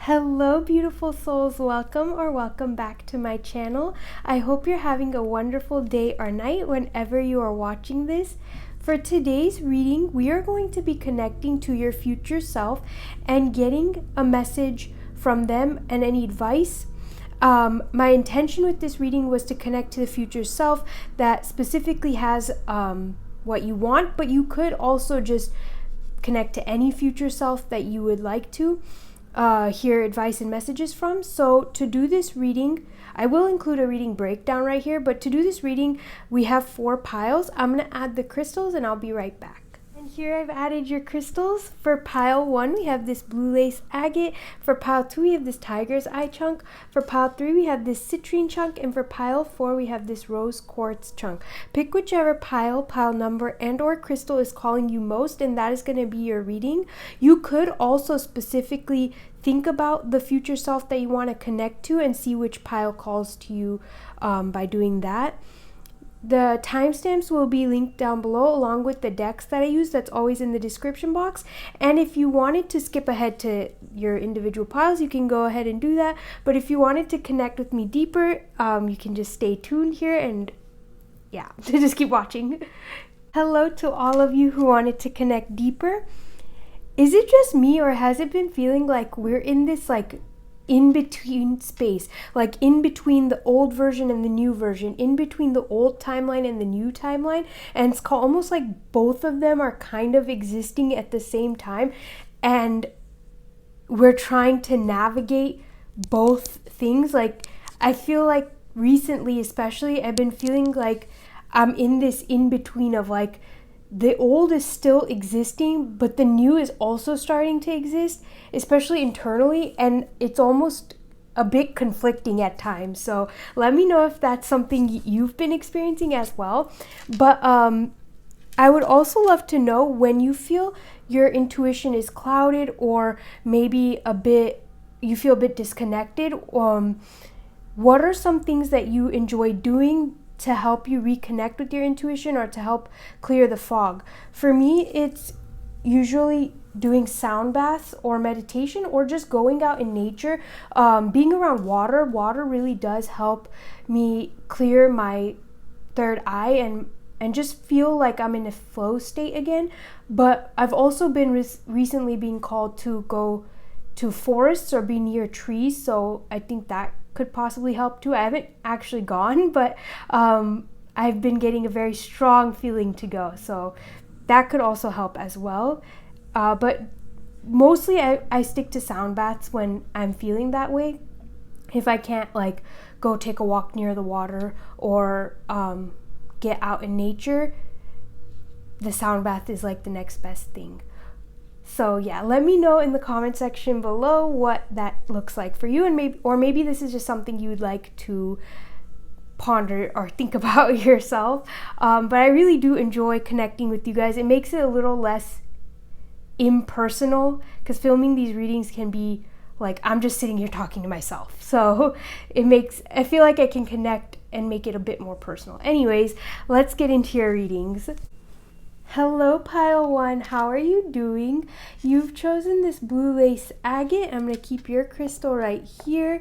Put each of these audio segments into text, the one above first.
Hello beautiful souls, welcome back to my channel. I hope you're having a wonderful day or night whenever you are watching this. For today's reading, we are going to be connecting to your future self and getting a message from them and any advice. My intention with this reading was to connect to the future self that specifically has what you want, but you could also just connect to any future self that you would like to hear advice and messages from. So to do this reading, I will include a reading breakdown right here, but to do this reading, we have 4 piles. I'm going to add the crystals and I'll be right back. And here I've added your crystals. For pile 1, we have this blue lace agate. For pile 2, we have this tiger's eye chunk. For pile 3, we have this citrine chunk. And for pile 4, we have this rose quartz chunk. Pick whichever pile number, and or crystal is calling you most, and that is going to be your reading. You could also specifically think about the future self that you want to connect to and see which pile calls to you by doing that. The timestamps will be linked down below along with the decks that I use. That's always in the description box. And if you wanted to skip ahead to your individual piles, you can go ahead and do that. But if you wanted to connect with me deeper, you can just stay tuned here and yeah, just keep watching. Hello to all of you who wanted to connect deeper. Is it just me, or has it been feeling like we're in this in-between space, like in between the old version and the new version, in between the old timeline and the new timeline, and it's almost like both of them are kind of existing at the same time, and we're trying to navigate both things? Like, I feel like recently especially I've been feeling like I'm in this in-between of like the old is still existing, but the new is also starting to exist, especially internally, and it's almost a bit conflicting at times. So let me know if that's something you've been experiencing as well. But I would also love to know when you feel your intuition is clouded, or maybe you feel a bit disconnected. What are some things that you enjoy doing to help you reconnect with your intuition or to help clear the fog? For me, it's usually doing sound baths or meditation, or just going out in nature. Being around water really does help me clear my third eye and just feel like I'm in a flow state again. But I've also been recently being called to go to forests or be near trees, so I think that could possibly help too. I haven't actually gone, but I've been getting a very strong feeling to go, so that could also help as well. But mostly I stick to sound baths when I'm feeling that way. If I can't go take a walk near the water or get out in nature, the sound bath is the next best thing. So yeah, let me know in the comment section below what that looks like for you, and maybe this is just something you would like to ponder or think about yourself. But I really do enjoy connecting with you guys. It makes it a little less impersonal, because filming these readings can be like I'm just sitting here talking to myself. So I feel like I can connect and make it a bit more personal. Anyways, let's get into your readings. Hello pile 1, how are you doing? You've chosen this blue lace agate. I'm going to keep your crystal right here.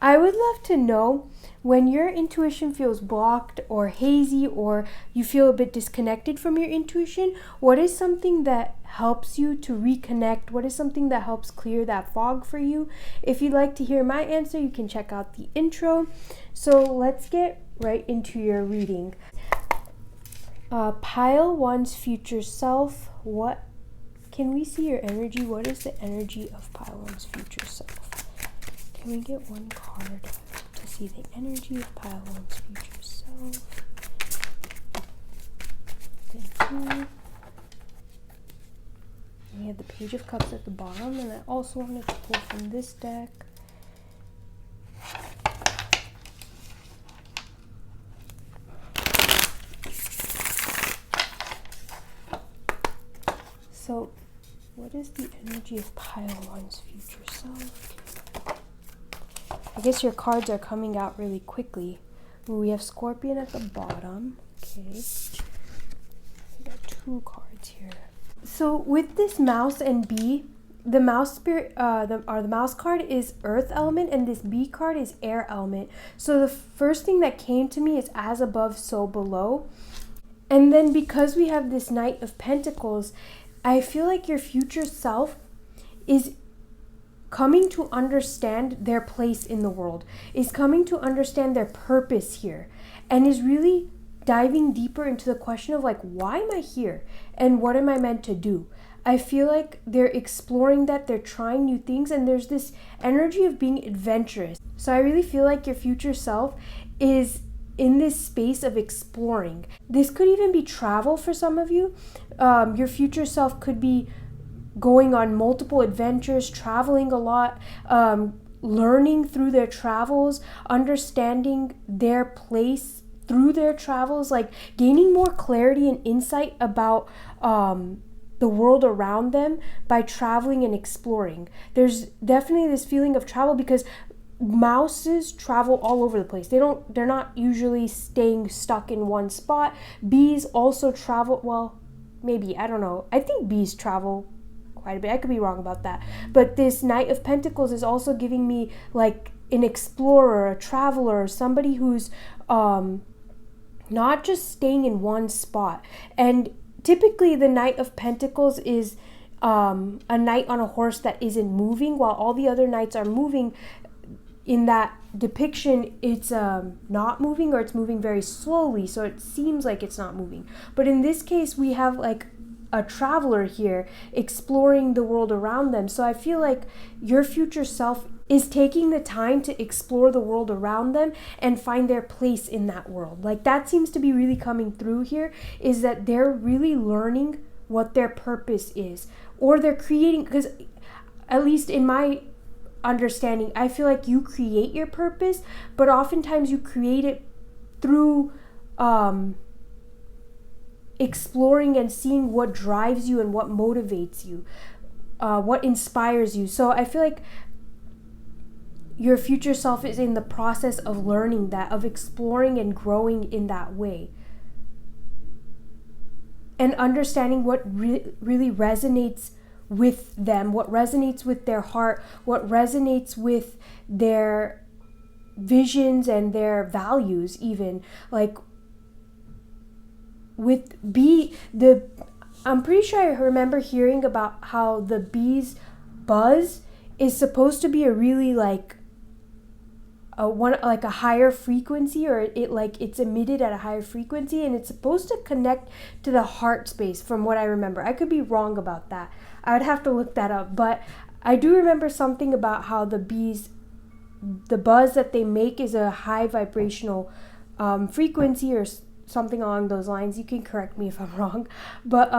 I would love to know when your intuition feels blocked or hazy, or you feel a bit disconnected from your intuition, what is something that helps you to reconnect? What is something that helps clear that fog for you? If you'd like to hear my answer, you can check out the intro. So let's get right into your reading. Pile 1's future self. What can we see your energy? What is the energy of pile 1's future self? Can we get one card to see the energy of pile 1's future self? Thank you. We have the Page of Cups at the bottom, and I also wanted to pull from this deck. So, what is the energy of pile 1's future self? I guess your cards are coming out really quickly. Ooh, we have Scorpion at the bottom. Okay. We got 2 cards here. So with this mouse and bee, the mouse spirit, the mouse card is earth element, and this bee card is air element. So the first thing that came to me is as above, so below. And then because we have this Knight of Pentacles, I feel like your future self is coming to understand their place in the world, is coming to understand their purpose here, and is really diving deeper into the question of like, why am I here and what am I meant to do? I feel like they're exploring that, they're trying new things, and there's this energy of being adventurous. So I really feel like your future self is in this space of exploring. This could even be travel for some of you. Your future self could be going on multiple adventures, traveling a lot, learning through their travels, understanding their place through their travels, like gaining more clarity and insight about the world around them by traveling and exploring. There's definitely this feeling of travel because mouses travel all over the place. They're not usually staying stuck in one spot. Bees also travel, well, maybe, I don't know. I think bees travel quite a bit. I could be wrong about that. But this Knight of Pentacles is also giving me like an explorer, a traveler, somebody who's not just staying in one spot. And typically the Knight of Pentacles is a knight on a horse that isn't moving, while all the other knights are moving. In that depiction, it's not moving, or it's moving very slowly, so it seems like it's not moving. But in this case, we have like a traveler here exploring the world around them. So I feel like your future self is taking the time to explore the world around them and find their place in that world. Like that seems to be really coming through here, is that they're really learning what their purpose is, or they're creating, because at least in my understanding, I feel like you create your purpose, but oftentimes you create it through exploring and seeing what drives you and what motivates you, what inspires you. So I feel like your future self is in the process of learning that, of exploring and growing in that way, and understanding what really resonates with them, what resonates with their heart, what resonates with their visions and their values. Even like with I'm pretty sure I remember hearing about how the bee's buzz is supposed to be a really like a higher frequency, or it's emitted at a higher frequency, and it's supposed to connect to the heart space, from what I remember. I could be wrong about that. I would have to look that up, but I do remember something about how the bees, the buzz that they make is a high vibrational frequency or something along those lines. You can correct me if I'm wrong, but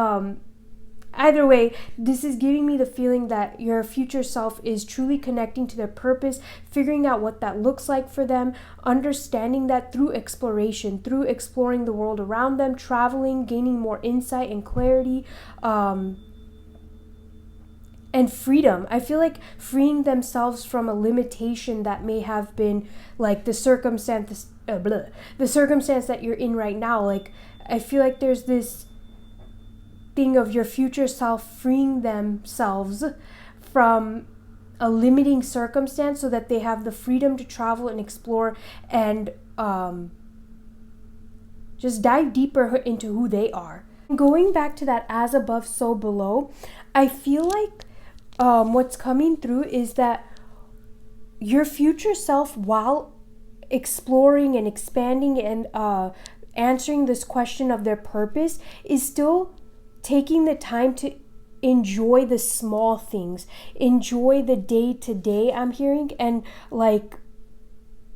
either way, this is giving me the feeling that your future self is truly connecting to their purpose, figuring out what that looks like for them, understanding that through exploration, through exploring the world around them, traveling, gaining more insight and clarity, and freedom. I feel like freeing themselves from a limitation that may have been like the circumstance that you're in right now. Like I feel like there's this thing of your future self freeing themselves from a limiting circumstance so that they have the freedom to travel and explore and just dive deeper into who they are. Going back to that as above, so below, I feel like what's coming through is that your future self, while exploring and expanding and answering this question of their purpose, is still taking the time to enjoy the small things, enjoy the day-to-day, I'm hearing, and like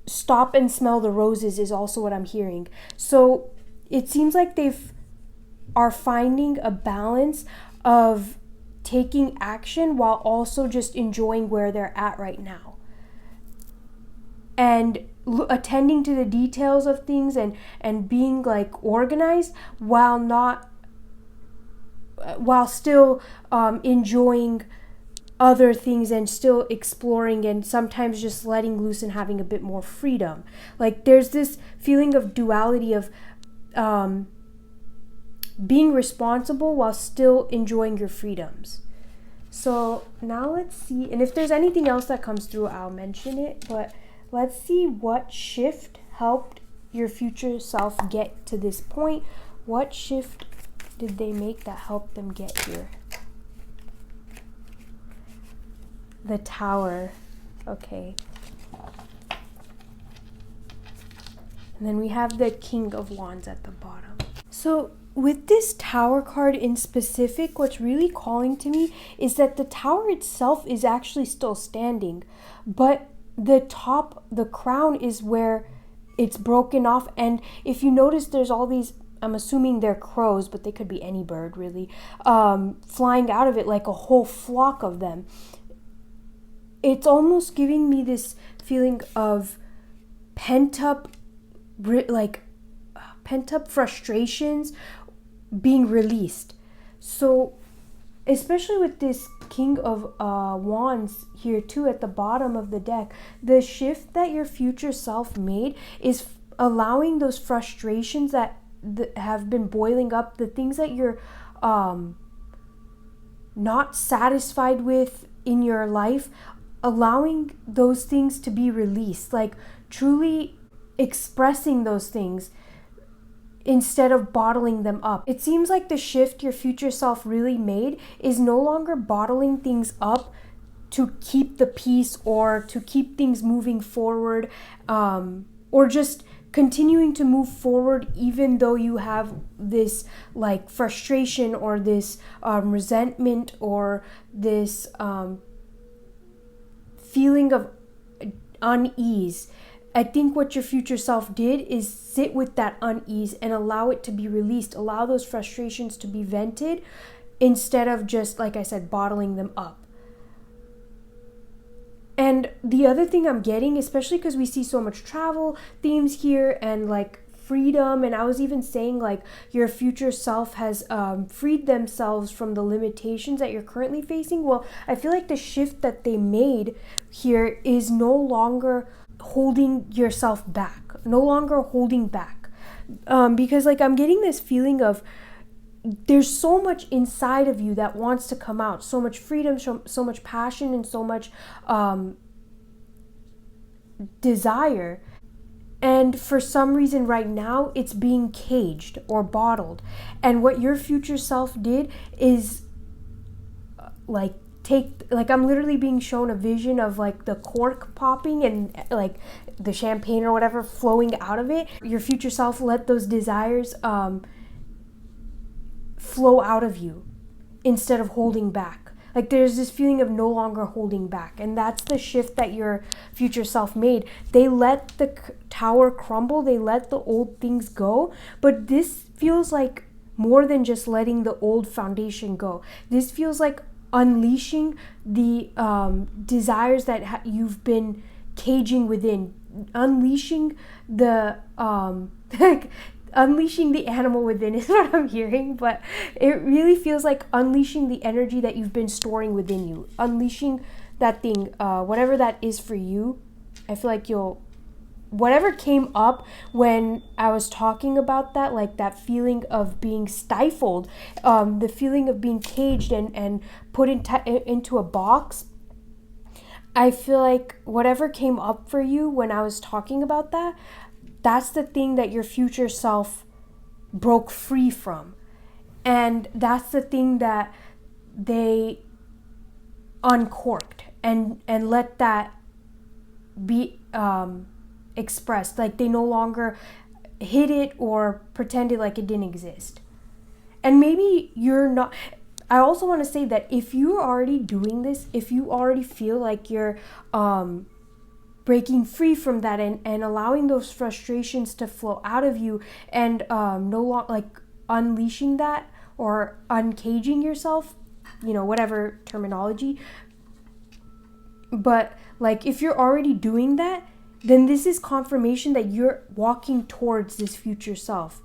stop and smell the roses is also what I'm hearing. So it seems like are finding a balance of taking action while also just enjoying where they're at right now, and attending to the details of things and being like organized while still enjoying other things and still exploring, and sometimes just letting loose and having a bit more freedom. Like there's this feeling of duality of being responsible while still enjoying your freedoms. So now let's see, and if there's anything else that comes through, I'll mention it, but let's see what shift helped your future self get to this point. What shift did they make that helped them get here? The Tower. Okay. And then we have the King of Wands at the bottom. So with this Tower card in specific, what's really calling to me is that the Tower itself is actually still standing, but the top, the crown, is where it's broken off. And if you notice, there's all these, I'm assuming they're crows, but they could be any bird really, flying out of it, like a whole flock of them. It's almost giving me this feeling of pent-up frustrations being released. So especially with this King of Wands here too at the bottom of the deck, the shift that your future self made is allowing those frustrations that have been boiling up, the things that you're not satisfied with in your life, allowing those things to be released, like truly expressing those things instead of bottling them up. It seems like the shift your future self really made is no longer bottling things up to keep the peace or to keep things moving forward, or just continuing to move forward even though you have this like frustration or this resentment or this feeling of unease. I think what your future self did is sit with that unease and allow it to be released, allow those frustrations to be vented instead of just, like I said, bottling them up. And the other thing I'm getting, especially because we see so much travel themes here and like freedom, and I was even saying like your future self has freed themselves from the limitations that you're currently facing. Well, I feel like the shift that they made here is no longer holding yourself back, no longer holding back, because like I'm getting this feeling of there's so much inside of you that wants to come out, so much freedom, so much passion, and so much desire. And for some reason right now, it's being caged or bottled. And what your future self did is I'm literally being shown a vision of like the cork popping and like the champagne or whatever flowing out of it. Your future self let those desires flow out of you instead of holding back. Like there's this feeling of no longer holding back, and that's the shift that your future self made. They let the tower crumble, they let the old things go, but this feels like more than just letting the old foundation go. This feels like unleashing the desires that you've been caging within, unleashing the unleashing the animal within is what I'm hearing, but it really feels like unleashing the energy that you've been storing within you, unleashing that thing, whatever that is for you. I feel like whatever came up when I was talking about that, like that feeling of being stifled, the feeling of being caged and put into a box. I feel like whatever came up for you when I was talking about that, that's the thing that your future self broke free from. And that's the thing that they uncorked and let that be expressed. Like they no longer hid it or pretended like it didn't exist. And maybe you're not. I also want to say that if you're already doing this, if you already feel like you're breaking free from that and allowing those frustrations to flow out of you and no longer like unleashing that or uncaging yourself, whatever terminology. But like if you're already doing that, then this is confirmation that you're walking towards this future self,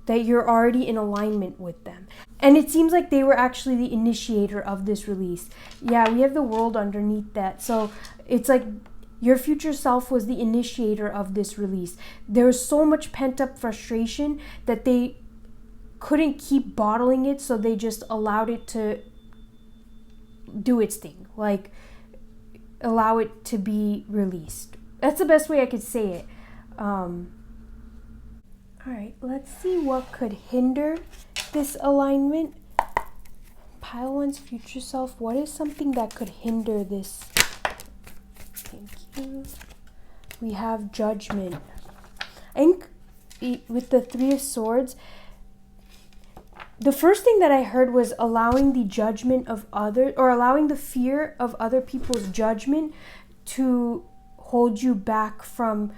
that you're already in alignment with them. And it seems like they were actually the initiator of this release. Yeah, we have the World underneath that. So it's like your future self was the initiator of this release. There was so much pent-up frustration that they couldn't keep bottling it, so they just allowed it to do its thing. Like, allow it to be released. That's the best way I could say it. All right, let's see what could hinder this alignment. Pile one's future self. What is something that could hinder this? Thank you. We have judgment. I think with the Three of Swords, the first thing that I heard was allowing the judgment of others, or allowing the fear of other people's judgment to hold you back from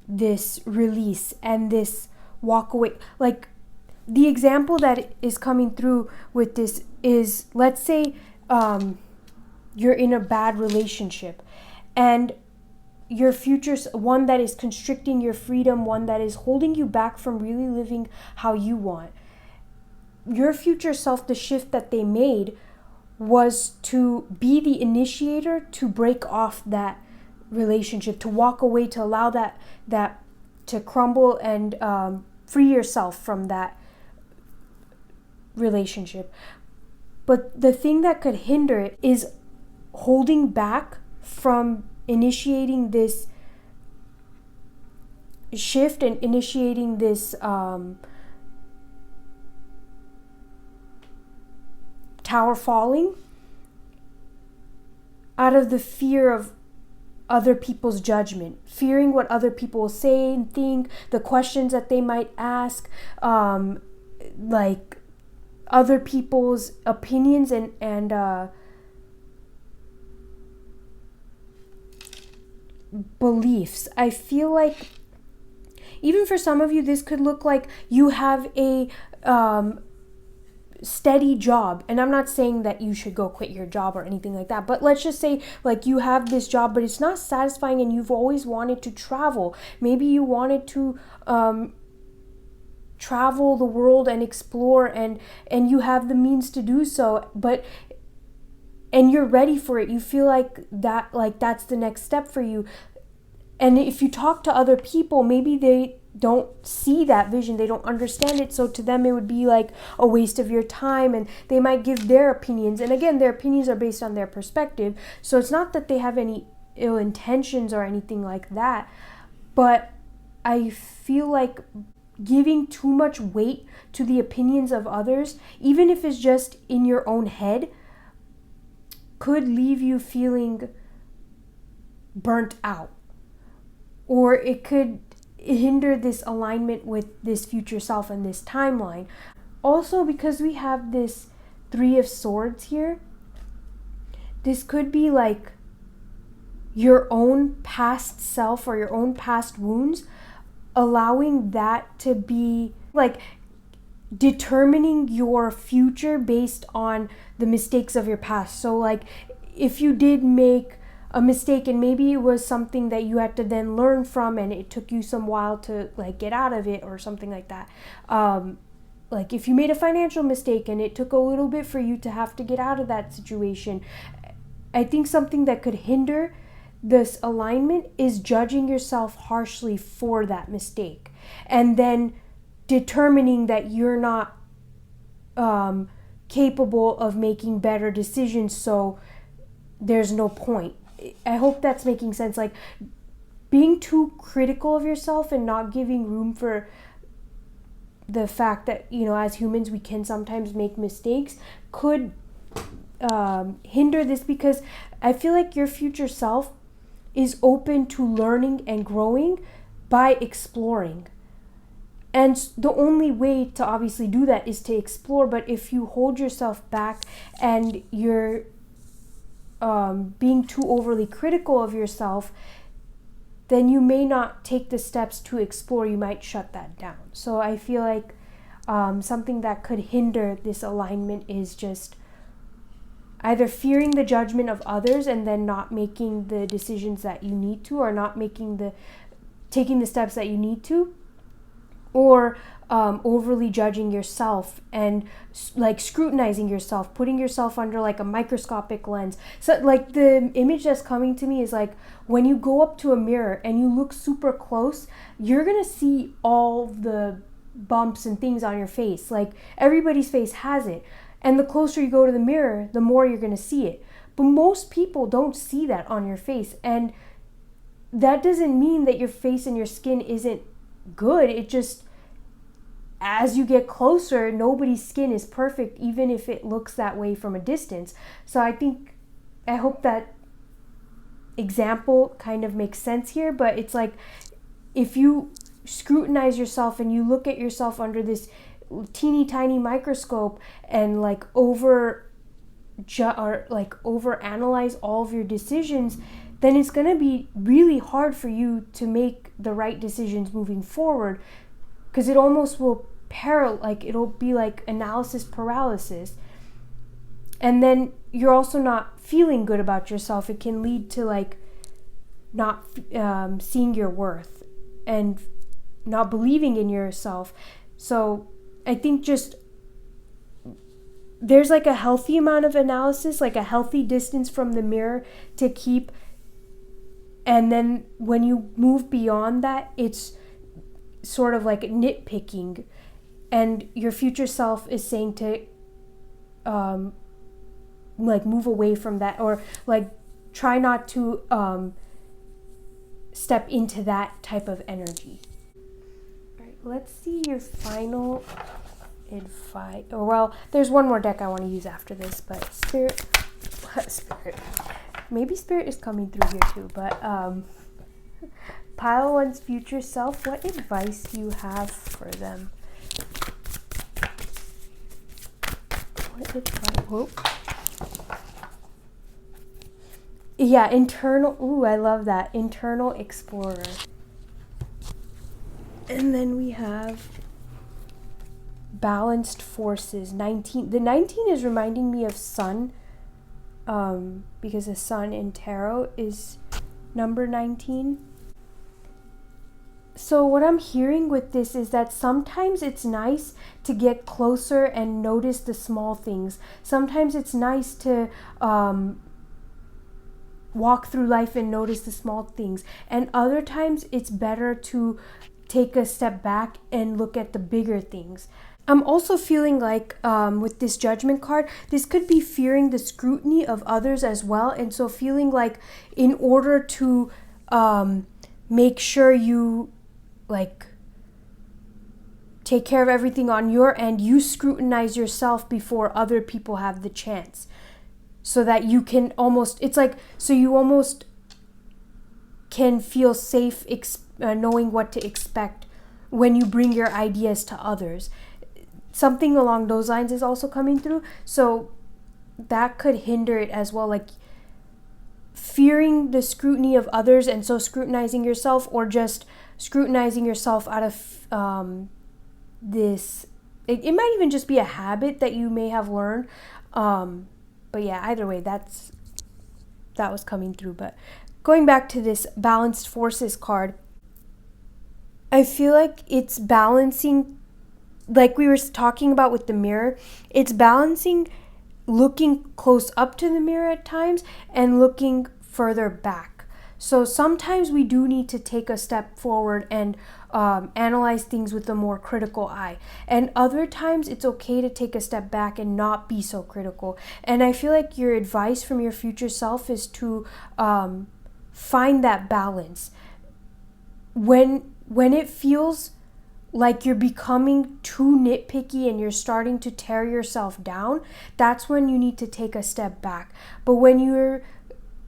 this release and this walk away. Like, the example that is coming through with this is, let's say you're in a bad relationship and your future's one that is constricting your freedom, one that is holding you back from really living how you want. Your future self, the shift that they made was to be the initiator, to break off that relationship, to walk away, to allow that to crumble and free yourself from that relationship. But the thing that could hinder it is holding back from initiating this shift and initiating this tower falling out of the fear of other people's judgment, fearing what other people will say and think, the questions that they might ask, like other people's opinions and beliefs. I feel like even for some of you, this could look like you have a steady job, and I'm not saying that you should go quit your job or anything like that, but let's just say like you have this job but it's not satisfying and you've always wanted to travel. Maybe you wanted to travel the world and explore, and you have the means to do so, and you're ready for it. You feel like that's the next step for you. And if you talk to other people, maybe they don't see that vision, they don't understand it, so to them it would be like a waste of your time, and they might give their opinions, and again, their opinions are based on their perspective, so it's not that they have any ill intentions or anything like that, but I feel like giving too much weight to the opinions of others, even if it's just in your own head, could leave you feeling burnt out, or it could hinder this alignment with this future self and this timeline. Also, because we have this Three of Swords here, this could be like your own past self or your own past wounds, allowing that to be like determining your future based on the mistakes of your past. So like if you did make a mistake and maybe it was something that you had to then learn from and it took you some while to like get out of it or something like that. Like if you made a financial mistake and it took a little bit for you to have to get out of that situation, I think something that could hinder this alignment is judging yourself harshly for that mistake and then determining that you're not capable of making better decisions, so there's no point. I hope that's making sense. Like being too critical of yourself and not giving room for the fact that, you know, as humans we can sometimes make mistakes could hinder this, because I feel like your future self is open to learning and growing by exploring. And the only way to obviously do that is to explore. But if you hold yourself back and you're being too overly critical of yourself, then you may not take the steps to explore. You might shut that down. So I feel like something that could hinder this alignment is just either fearing the judgment of others and then not making the decisions that you need to, or not taking the steps that you need to, or overly judging yourself and like scrutinizing yourself, putting yourself under like a microscopic lens. So like the image that's coming to me is like when you go up to a mirror and you look super close, you're gonna see all the bumps and things on your face. Like everybody's face has it. And the closer you go to the mirror, the more you're going to see it. But most people don't see that on your face. And that doesn't mean that your face and your skin isn't good. It just, as you get closer, nobody's skin is perfect, even if it looks that way from a distance. So I hope that example kind of makes sense here. But it's like, if you scrutinize yourself and you look at yourself under this teeny tiny microscope and over analyze all of your decisions, then it's going to be really hard for you to make the right decisions moving forward, because it almost will it'll be like analysis paralysis. And then you're also not feeling good about yourself. It can lead to not seeing your worth and not believing in yourself. So I think just there's a healthy amount of analysis, a healthy distance from the mirror to keep. And then when you move beyond that, it's sort of like nitpicking. And your future self is saying to move away from that, or try not to step into that type of energy. All right, let's see your final advice. Well, there's one more deck I want to use after this, but Spirit. Maybe Spirit is coming through here too, but pile one's future self, what advice do you have for them? What advice? Whoa. Yeah, internal. Ooh, I love that. Internal explorer. And then we have balanced forces. 19. The 19 is reminding me of sun, because the sun in tarot is number 19. So what I'm hearing with this is that sometimes it's nice to get closer and notice the small things. Sometimes it's nice to walk through life and notice the small things. And other times it's better to take a step back and look at the bigger things. I'm also feeling with this Judgment card, this could be fearing the scrutiny of others as well. And so feeling in order to make sure you take care of everything on your end, you scrutinize yourself before other people have the chance, so that you can almost, so you almost can feel safe knowing what to expect when you bring your ideas to others. Something along those lines is also coming through. So that could hinder it as well, fearing the scrutiny of others and so scrutinizing yourself, or just scrutinizing yourself out of this. It might even just be a habit that you may have learned. But yeah, either way, that was coming through. But going back to this balanced forces card, I feel like it's balancing, like we were talking about with the mirror, it's balancing looking close up to the mirror at times and looking further back. So sometimes we do need to take a step forward and analyze things with a more critical eye. And other times it's okay to take a step back and not be so critical. And I feel like your advice from your future self is to find that balance. When it feels like you're becoming too nitpicky and you're starting to tear yourself down, that's when you need to take a step back. But when you're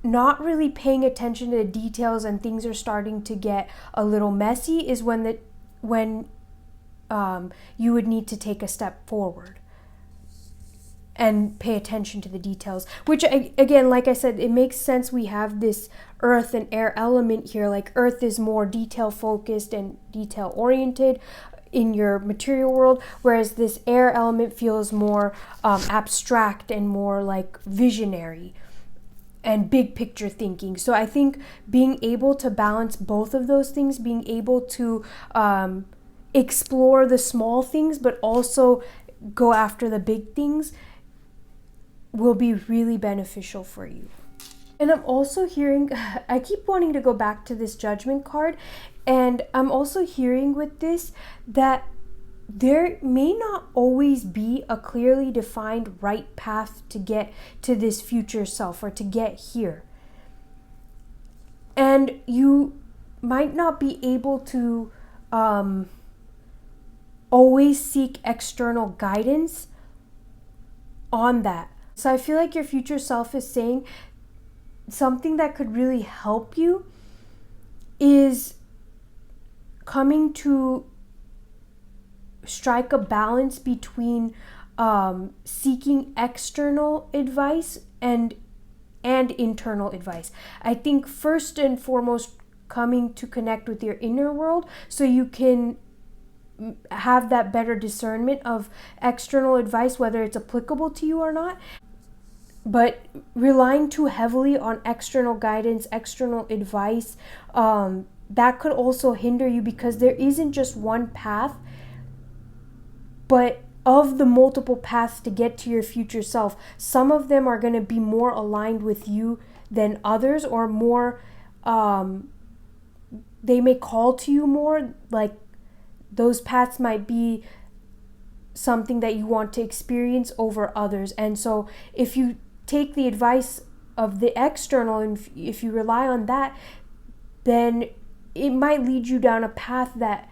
not really paying attention to the details and things are starting to get a little messy is when you would need to take a step forward and pay attention to the details, which again, like I said, it makes sense. We have this earth and air element here. Like earth is more detail focused and detail oriented in your material world, whereas this air element feels more abstract and more like visionary and big picture thinking. So I think being able to balance both of those things, being able to explore the small things but also go after the big things, will be really beneficial for you. And I'm also hearing, I keep wanting to go back to this Judgment card, and I'm also hearing with this that there may not always be a clearly defined right path to get to this future self or to get here. And you might not be able to always seek external guidance on that. So I feel like your future self is saying something that could really help you is coming to strike a balance between seeking external advice and internal advice. I think first and foremost, coming to connect with your inner world so you can have that better discernment of external advice, whether it's applicable to you or not. But relying too heavily on external guidance, external advice, that could also hinder you, because there isn't just one path, but of the multiple paths to get to your future self, some of them are going to be more aligned with you than others, or more, they may call to you more. Like, those paths might be something that you want to experience over others. And so if you take the advice of the external and if you rely on that, then it might lead you down a path that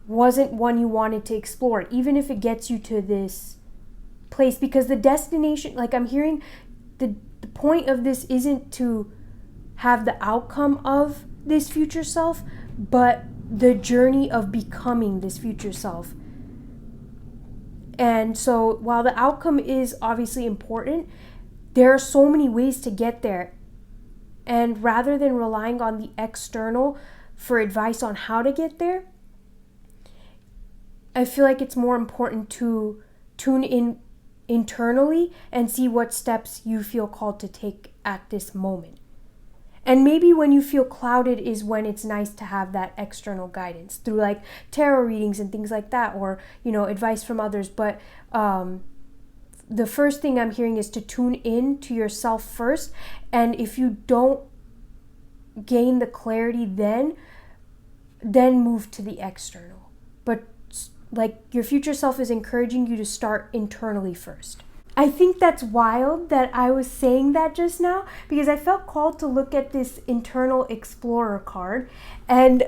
wasn't one you wanted to explore, even if it gets you to this place. Because the destination, like I'm hearing, the point of this isn't to have the outcome of this future self, but the journey of becoming this future self. And so while the outcome is obviously important, there are so many ways to get there. And rather than relying on the external for advice on how to get there, I feel like it's more important to tune in internally and see what steps you feel called to take at this moment. And maybe when you feel clouded is when it's nice to have that external guidance through like tarot readings and things like that, or, you know, advice from others. But the first thing I'm hearing is to tune in to yourself first. And if you don't gain the clarity then move to the external. But like, your future self is encouraging you to start internally first. I think that's wild that I was saying that just now, because I felt called to look at this internal explorer card and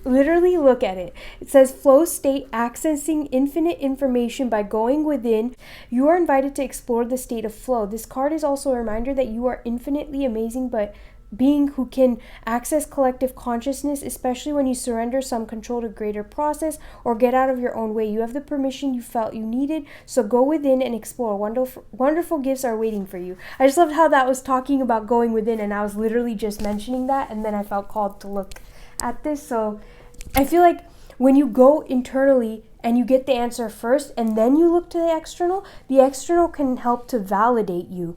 literally look at it. It says flow state, accessing infinite information by going within. You are invited to explore the state of flow. This card is also a reminder that you are infinitely amazing, but being who can access collective consciousness, especially when you surrender some control to greater process or get out of your own way. You have the permission you felt you needed, so go within and explore. Wonderful gifts are waiting for you. I just loved how that was talking about going within, and I was literally just mentioning that, and then I felt called to look at this. So I feel like when you go internally and you get the answer first and then you look to the external can help to validate you.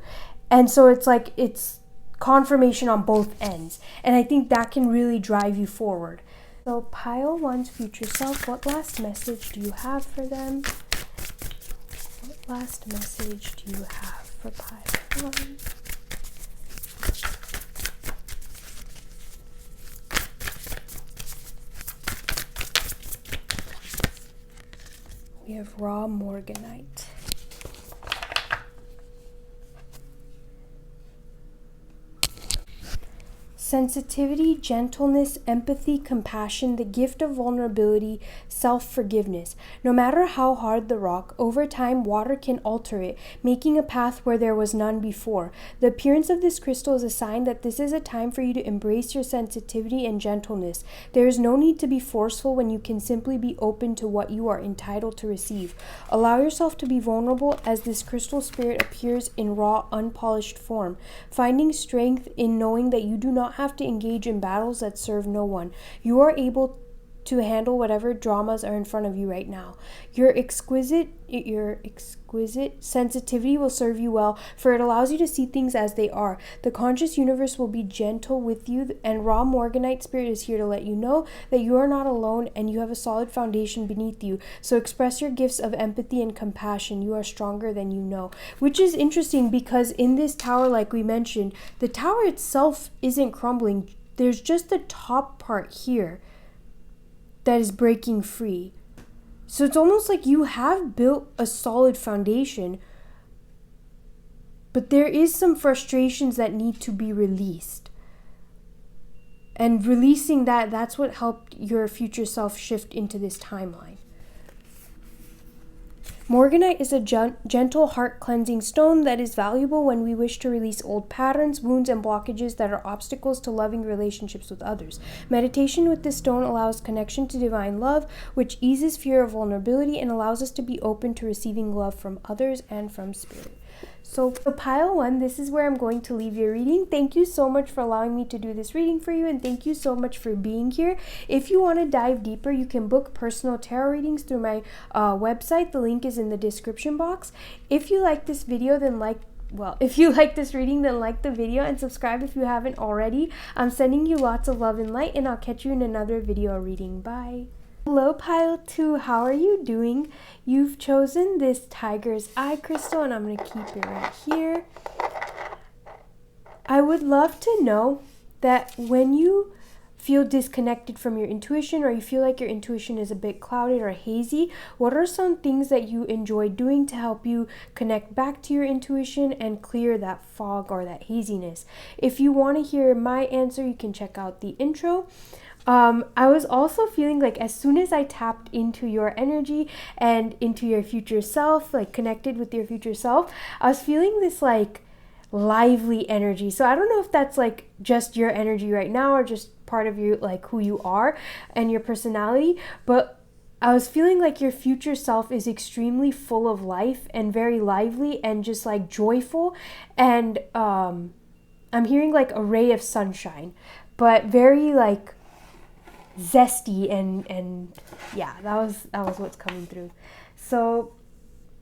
And so it's like, it's confirmation on both ends, and I think that can really drive you forward. So pile one's future self, what last message do you have for them? What last message do you have for pile one? We have raw morganite. Sensitivity, gentleness, empathy, compassion, the gift of vulnerability, self-forgiveness. No matter how hard the rock, over time water can alter it, making a path where there was none before. The appearance of this crystal is a sign that this is a time for you to embrace your sensitivity and gentleness. There is no need to be forceful when you can simply be open to what you are entitled to receive. Allow yourself to be vulnerable as this crystal spirit appears in raw, unpolished form, finding strength in knowing that you do not have to engage in battles that serve no one. You are able to handle whatever dramas are in front of you right now. Your exquisite sensitivity will serve you well, for it allows you to see things as they are. The conscious universe will be gentle with you, and raw morganite spirit is here to let you know that you are not alone and you have a solid foundation beneath you. So express your gifts of empathy and compassion. You are stronger than you know. Which is interesting, because in this tower, like we mentioned, the tower itself isn't crumbling. There's just the top part here that is breaking free. So it's almost like you have built a solid foundation, but there is some frustrations that need to be released. And releasing that's what helped your future self shift into this timeline. Morganite is a gentle heart-cleansing stone that is valuable when we wish to release old patterns, wounds, and blockages that are obstacles to loving relationships with others. Meditation with this stone allows connection to divine love, which eases fear of vulnerability and allows us to be open to receiving love from others and from spirit. So for pile 1, this is where I'm going to leave your reading. Thank you so much for allowing me to do this reading for you, and thank you so much for being here. If you want to dive deeper, you can book personal tarot readings through my website. The link is in the description box. If you like this video, if you like this reading, then like the video and subscribe if you haven't already. I'm sending you lots of love and light, and I'll catch you in another video reading. Bye. Hello pile 2, how are you doing? You've chosen this tiger's eye crystal, and I'm going to keep it right here. I would love to know that when you feel disconnected from your intuition, or you feel like your intuition is a bit clouded or hazy, what are some things that you enjoy doing to help you connect back to your intuition and clear that fog or that haziness? If you want to hear my answer, you can check out the intro. I was also feeling like as soon as I tapped into your energy and into your future self, like connected with your future self, I was feeling this like lively energy. So I don't know if that's like just your energy right now or just part of you, like who you are and your personality, but I was feeling like your future self is extremely full of life and very lively and just like joyful, and I'm hearing like a ray of sunshine, but very like zesty and yeah, that was what's coming through. So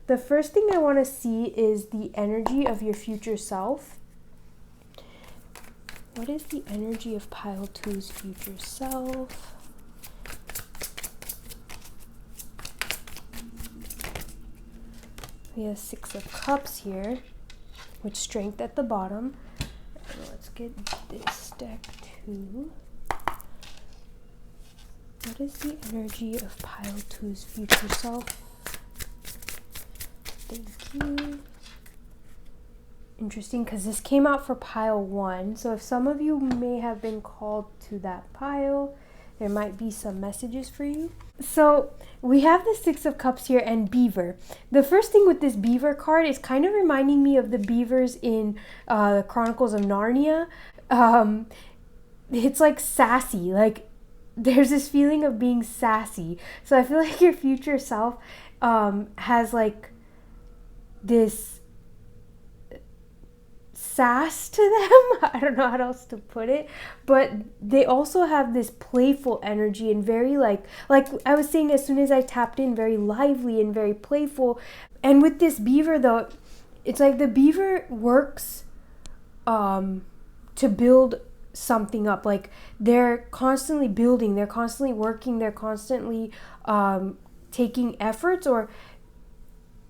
the first thing I want to see is the energy of your future self. What is the energy of pile 2's future self? We have 6 of Cups here, with Strength at the bottom. Let's get this deck too. What is the energy of pile 2's future self? Thank you. Interesting, because this came out for pile 1. So if some of you may have been called to that pile, there might be some messages for you. So we have the 6 of Cups here and beaver. The first thing with this beaver card is kind of reminding me of the beavers in the Chronicles of Narnia. It's like sassy, like there's this feeling of being sassy. So I feel like your future self has like this sass to them. I don't know how else to put it, but they also have this playful energy and very like I was saying, as soon as I tapped in, very lively and very playful. And with this beaver though, it's like the beaver works to build something up. Like they're constantly building, they're constantly working, they're constantly taking efforts or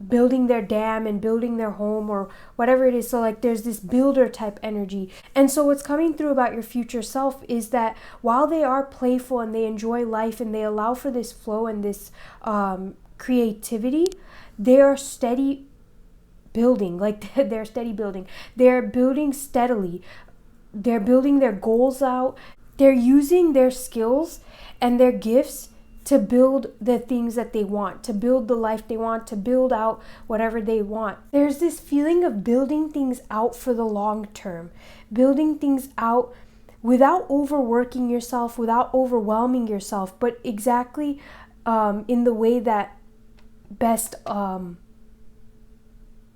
building their dam and building their home or whatever it is. So like there's this builder type energy. And so what's coming through about your future self is that while they are playful and they enjoy life and they allow for this flow and this creativity, they are steady building. Like they're steady building. They're building steadily. They're building their goals out. They're using their skills and their gifts to build the things that they want, to build the life they want, to build out whatever they want. There's this feeling of building things out for the long term, building things out without overworking yourself, without overwhelming yourself, but exactly in the way that best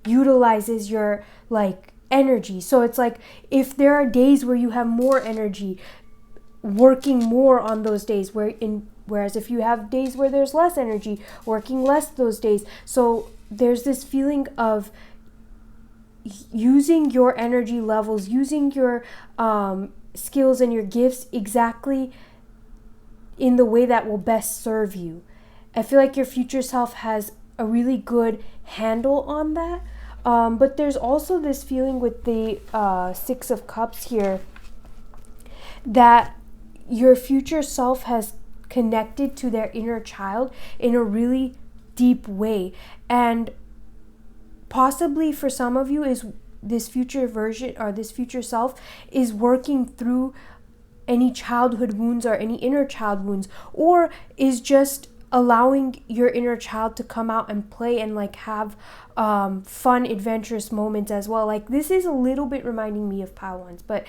utilizes your like energy. So it's like if there are days where you have more energy, working more on those days, whereas if you have days where there's less energy, working less those days. So there's this feeling of using your energy levels, using your skills and your gifts exactly in the way that will best serve you. I feel like your future self has a really good handle on that. But there's also this feeling with the 6 of Cups here that your future self has connected to their inner child in a really deep way. And possibly for some of you, is this future version or this future self is working through any childhood wounds or any inner child wounds, or is just allowing your inner child to come out and play and like have fun, adventurous moments as well. Like this is a little bit reminding me of pile ones, but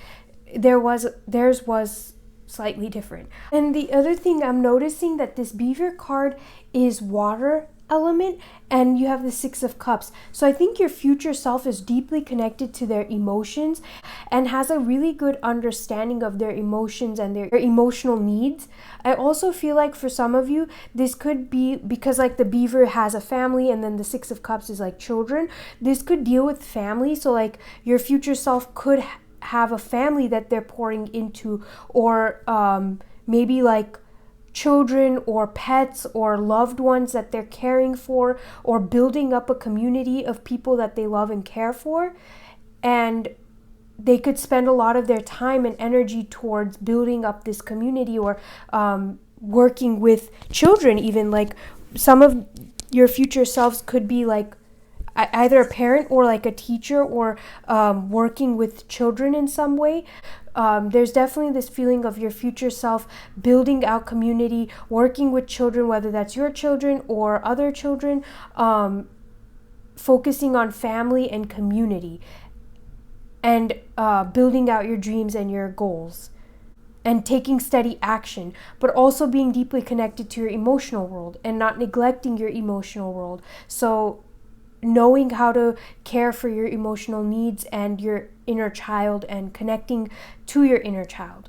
theirs was slightly different. And the other thing I'm noticing that this beaver card is water element, and you have the 6 of Cups. So I think your future self is deeply connected to their emotions and has a really good understanding of their emotions and their emotional needs. I also feel like for some of you, this could be because like the beaver has a family, and then the 6 of Cups is like children. This could deal with family. So like your future self could have a family that they're pouring into, or maybe like children or pets or loved ones that they're caring for, or building up a community of people that they love and care for. And they could spend a lot of their time and energy towards building up this community, or working with children even. Like some of your future selves could be like either a parent or like a teacher, or working with children in some way. There's definitely this feeling of your future self building out community, working with children, whether that's your children or other children, focusing on family and community, and building out your dreams and your goals, and taking steady action, but also being deeply connected to your emotional world and not neglecting your emotional world. So knowing how to care for your emotional needs and your inner child, and connecting to your inner child.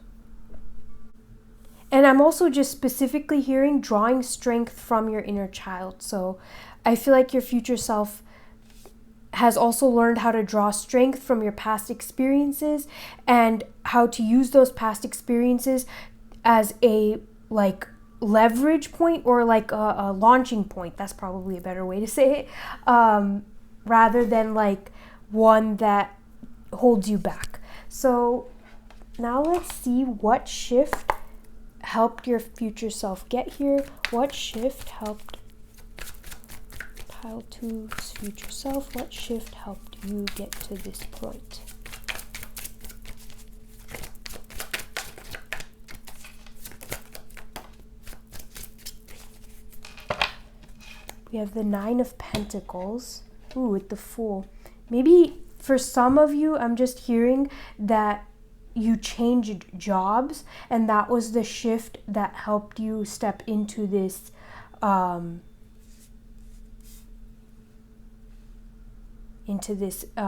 And I'm also just specifically hearing drawing strength from your inner child. So I feel like your future self has also learned how to draw strength from your past experiences, and how to use those past experiences as a like leverage point, or like a launching point. That's probably a better way to say it, rather than like one that holds you back. So now let's see what shift helped your future self get here. What shift helped pile 2's future self? What shift helped you get to this point? We have the 9 of Pentacles. Ooh, with the Fool. Maybe for some of you, I'm just hearing that you changed jobs, and that was the shift that helped you step into this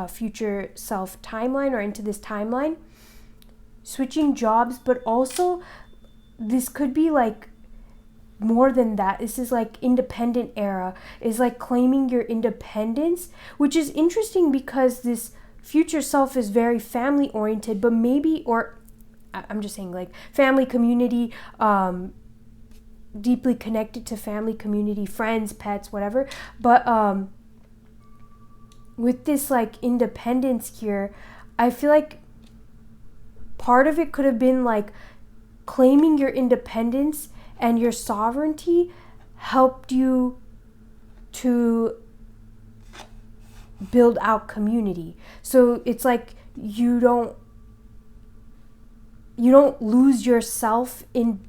future self timeline, or into this timeline. Switching jobs, but also this could be like more than that. This is like independent era, is like claiming your independence, which is interesting because this future self is very family oriented, but maybe, or I'm just saying like family, community, deeply connected to family, community, friends, pets, whatever. But with this like independence here, I feel like part of it could have been like claiming your independence and your sovereignty helped you to build out community. So it's like you don't lose yourself in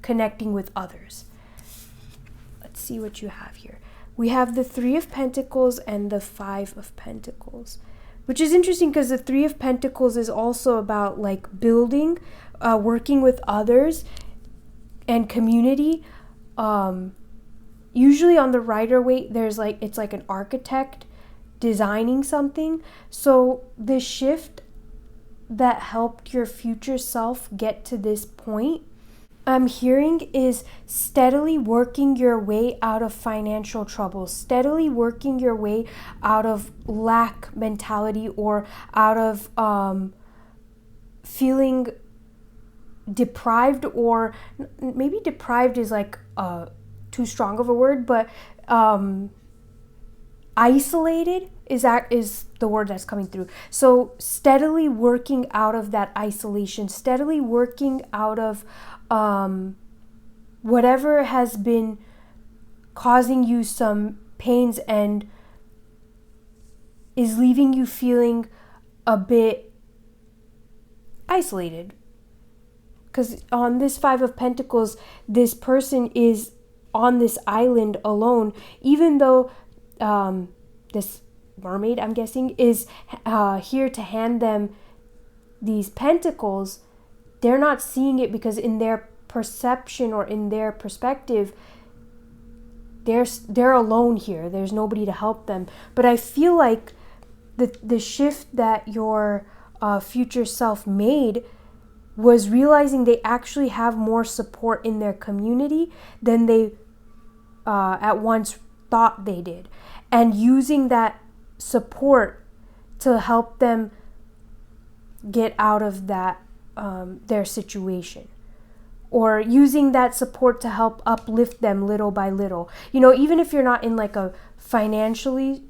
connecting with others. Let's see what you have here. We have the 3 of Pentacles and the 5 of Pentacles, which is interesting because the 3 of Pentacles is also about like building, working with others, and community. Usually on the Rider Waite, there's like, it's like an architect designing something. So the shift that helped your future self get to this point, I'm hearing, is steadily working your way out of financial trouble, steadily working your way out of lack mentality, or out of feeling deprived, or maybe deprived is like too strong of a word, but isolated is the word that's coming through. So steadily working out of that isolation, steadily working out of whatever has been causing you some pains and is leaving you feeling a bit isolated. Because on this Five of Pentacles, this person is on this island alone, even though this mermaid, I'm guessing, is here to hand them these pentacles. They're not seeing it because in their perception or in their perspective, they're alone here. There's nobody to help them. But I feel like the shift that your future self made was realizing they actually have more support in their community than they at once thought they did, and using that support to help them get out of that their situation, or using that support to help uplift them little by little. You know, even if you're not in like a financially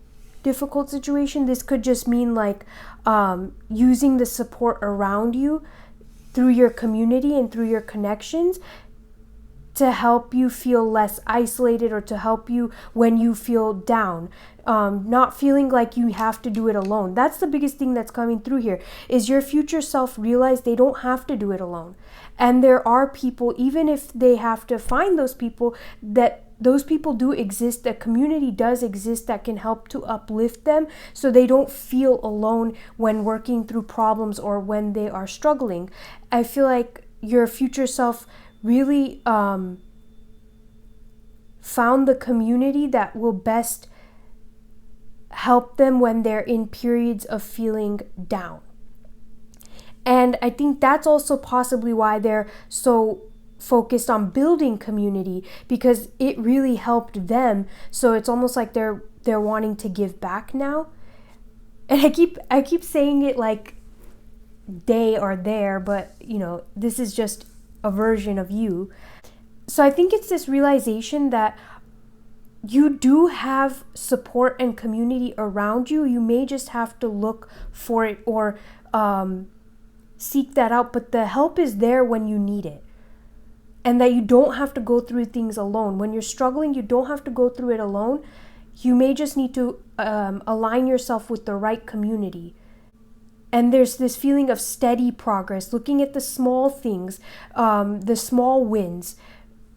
difficult situation, this could just mean like using the support around you through your community and through your connections to help you feel less isolated, or to help you when you feel down. Not feeling like you have to do it alone. That's the biggest thing that's coming through here, is your future self realize they don't have to do it alone. And there are people, even if they have to find those people, that those people do exist, a community does exist that can help to uplift them so they don't feel alone when working through problems or when they are struggling. I feel like your future self really found the community that will best help them when they're in periods of feeling down. And I think that's also possibly why they're so focused on building community, because it really helped them. So it's almost like they're wanting to give back now. And I keep saying it like they are there, but you know, this is just a version of you. So I think it's this realization that you do have support and community around you. You may just have to look for it or seek that out, but the help is there when you need it. And that you don't have to go through things alone. When you're struggling, you don't have to go through it alone. You may just need to align yourself with the right community. And there's this feeling of steady progress, looking at the small things, the small wins.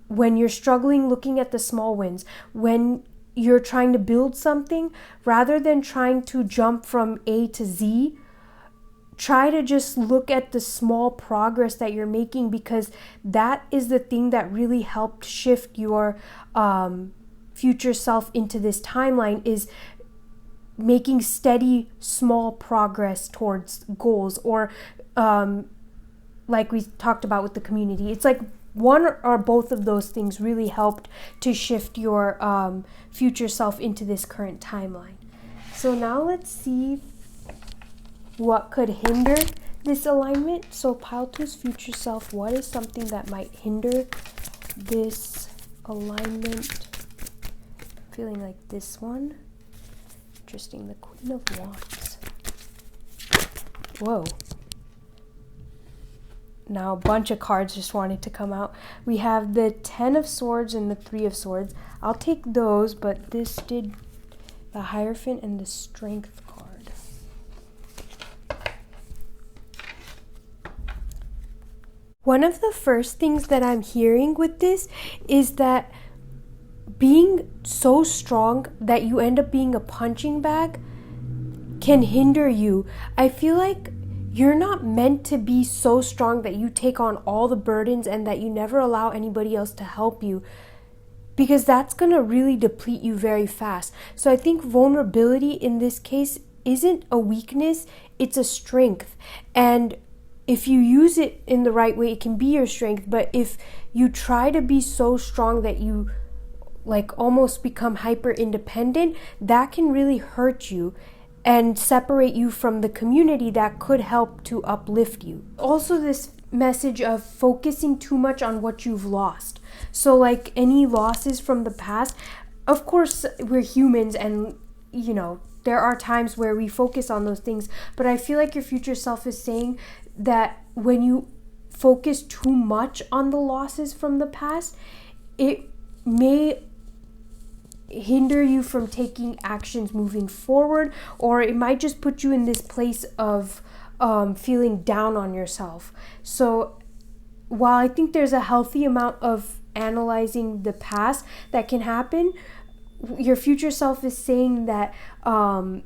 When you're struggling, looking at the small wins. When you're trying to build something, rather than trying to jump from A to Z, try to just look at the small progress that you're making, because that is the thing that really helped shift your future self into this timeline, is making steady small progress towards goals, or like we talked about with the community. It's like one or both of those things really helped to shift your future self into this current timeline. So now let's see what could hinder this alignment. So pile two's future self, what is something that might hinder this alignment? I'm feeling like this one. Interesting, the Queen of Wands. Whoa. Now a bunch of cards just wanted to come out. We have the 10 of Swords and the 3 of Swords. I'll take those, but this did the Hierophant and the Strength card. One of the first things that I'm hearing with this is that being so strong that you end up being a punching bag can hinder you. I feel like you're not meant to be so strong that you take on all the burdens and that you never allow anybody else to help you, because that's going to really deplete you very fast. So I think vulnerability in this case isn't a weakness, it's a strength. And if you use it in the right way, it can be your strength. But if you try to be so strong that you like almost become hyper independent, that can really hurt you and separate you from the community that could help to uplift you. Also, this message of focusing too much on what you've lost. So like any losses from the past, of course we're humans, and you know, there are times where we focus on those things, but I feel like your future self is saying that when you focus too much on the losses from the past, it may hinder you from taking actions moving forward, or it might just put you in this place of feeling down on yourself. So while I think there's a healthy amount of analyzing the past that can happen, your future self is saying that the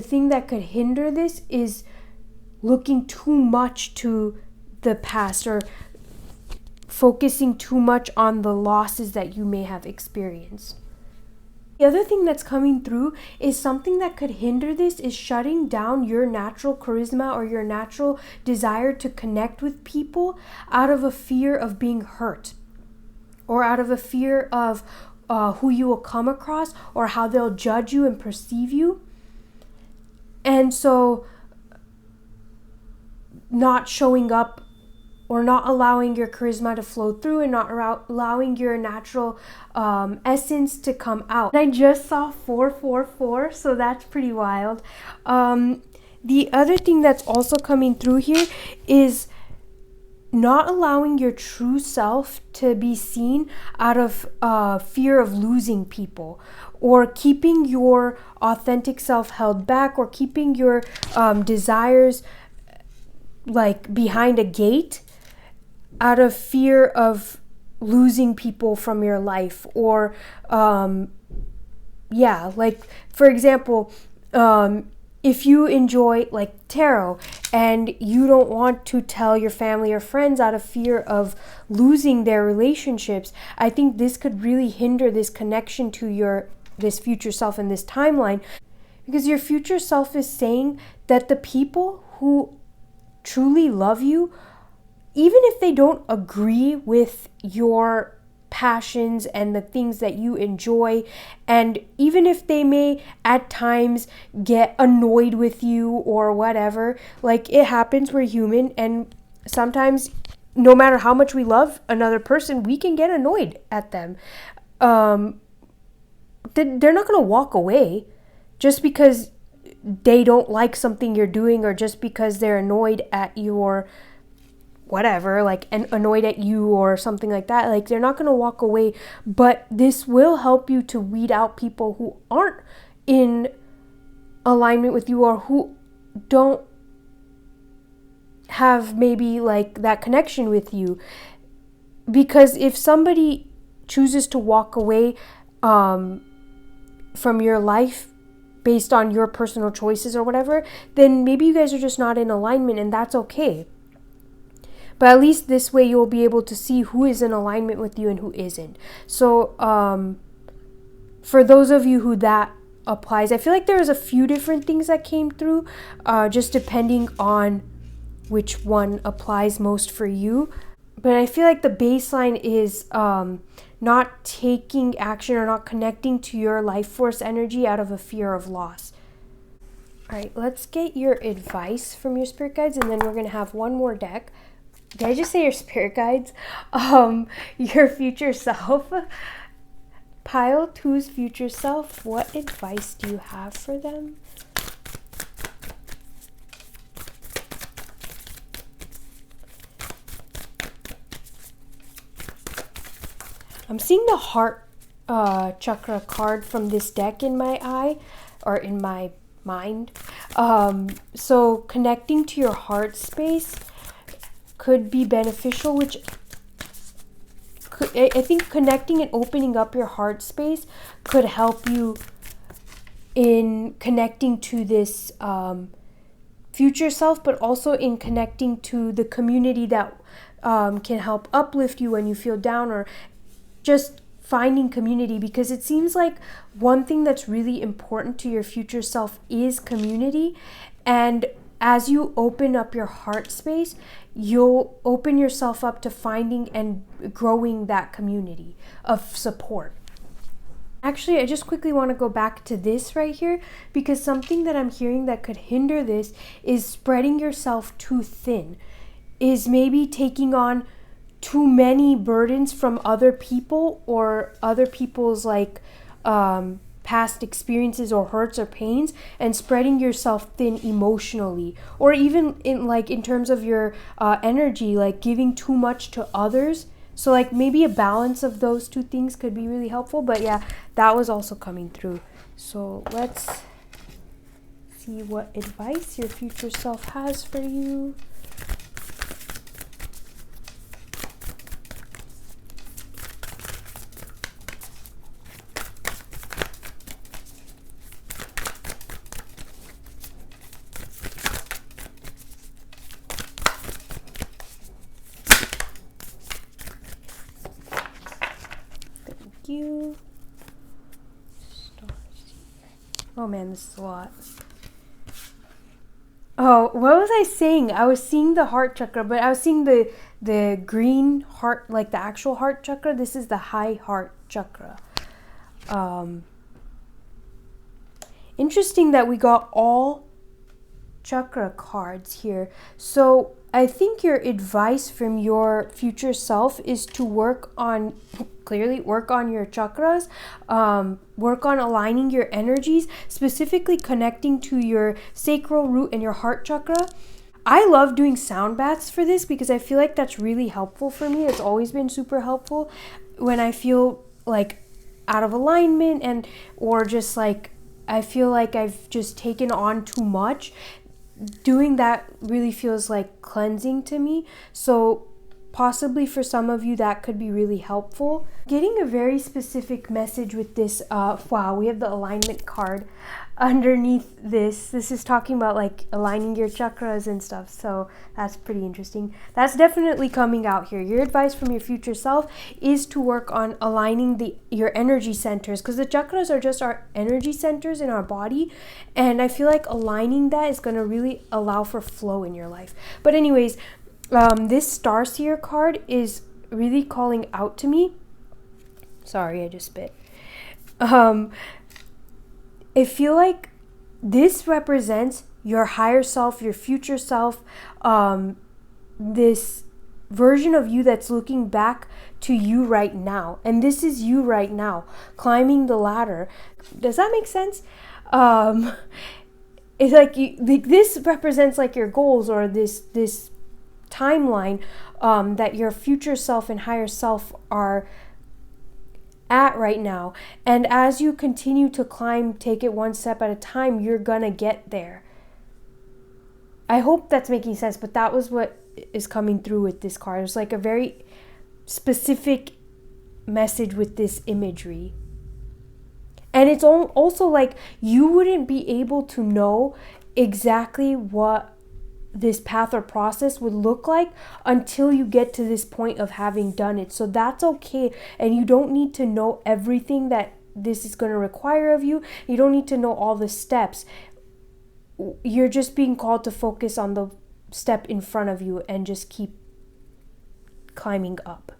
thing that could hinder this is looking too much to the past or focusing too much on the losses that you may have experienced. The other thing that's coming through is something that could hinder this is shutting down your natural charisma or your natural desire to connect with people out of a fear of being hurt, or out of a fear of who you will come across or how they'll judge you and perceive you. And so not showing up or not allowing your charisma to flow through and not allowing your natural essence to come out. And I just saw 444, so that's pretty wild. The other thing that's also coming through here is not allowing your true self to be seen out of fear of losing people, or keeping your authentic self held back, or keeping your desires like behind a gate out of fear of losing people from your life. Or like for example, if you enjoy like tarot and you don't want to tell your family or friends out of fear of losing their relationships, I think this could really hinder this connection to this future self in this timeline, because your future self is saying that the people who truly love you, even if they don't agree with your passions and the things that you enjoy, and even if they may at times get annoyed with you or whatever, like it happens, we're human, and sometimes no matter how much we love another person, we can get annoyed at them. They're not going to walk away just because they don't like something you're doing, or just because they're annoyed at your whatever, like, and annoyed at you or something like that. Like, they're not going to walk away, but this will help you to weed out people who aren't in alignment with you, or who don't have maybe like that connection with you. Because if somebody chooses to walk away from your life based on your personal choices or whatever, then maybe you guys are just not in alignment, and that's okay. But at least this way you'll be able to see who is in alignment with you and who isn't. So for those of you who that applies, I feel like there was a few different things that came through, just depending on which one applies most for you. But I feel like the baseline is not taking action or not connecting to your life force energy out of a fear of loss. All right, let's get your advice from your spirit guides, and then we're going to have one more deck. Did I just say your spirit guides? Your future self. Pile 2's future self. What advice do you have for them? I'm seeing the heart chakra card from this deck in my eye, or in my mind. So connecting to your heart space could be beneficial, which I think connecting and opening up your heart space could help you in connecting to this future self, but also in connecting to the community that can help uplift you when you feel down, or just finding community. Because it seems like one thing that's really important to your future self is community. And as you open up your heart space, you'll open yourself up to finding and growing that community of support. Actually, I just quickly want to go back to this right here, because something that I'm hearing that could hinder this is spreading yourself too thin, is maybe taking on too many burdens from other people, or other people's like past experiences or hurts or pains, and spreading yourself thin emotionally, or even in terms of your energy, like giving too much to others So like maybe a balance of those two things could be really helpful. But yeah, that was also coming through. So let's see what advice your future self has for you. You stars. Oh man, this is a lot. Oh, what was I saying? I was seeing the heart chakra, but I was seeing the green heart, like the actual heart chakra. This is the high heart chakra. Interesting that we got all chakra cards here. So I think your advice from your future self is to work on your chakras, work on aligning your energies, specifically connecting to your sacral root and your heart chakra. I love doing sound baths for this because I feel like that's really helpful for me. It's always been super helpful when I feel like out of alignment or just like I feel like I've just taken on too much. Doing that really feels like cleansing to me. So possibly for some of you that could be really helpful. Getting a very specific message with this, wow, we have the alignment card underneath this. This is talking about like aligning your chakras and stuff. So that's pretty interesting. That's definitely coming out here. Your advice from your future self is to work on aligning your energy centers, because the chakras are just our energy centers in our body. And I feel like aligning that is going to really allow for flow in your life. But anyways, this Starseer card is really calling out to me. Sorry, I just spit. I feel like this represents your higher self, your future self, this version of you that's looking back to you right now. And this is you right now, climbing the ladder. Does that make sense? It's like this represents like your goals, or this timeline that your future self and higher self are at right now. And as you continue to climb, take it one step at a time, you're gonna get there. I hope that's making sense, but that was what is coming through with this card. It's like a very specific message with this imagery. And it's also like you wouldn't be able to know exactly what this path or process would look like until you get to this point of having done it. So that's okay. And you don't need to know everything that this is going to require of you. You don't need to know all the steps. You're just being called to focus on the step in front of you and just keep climbing up.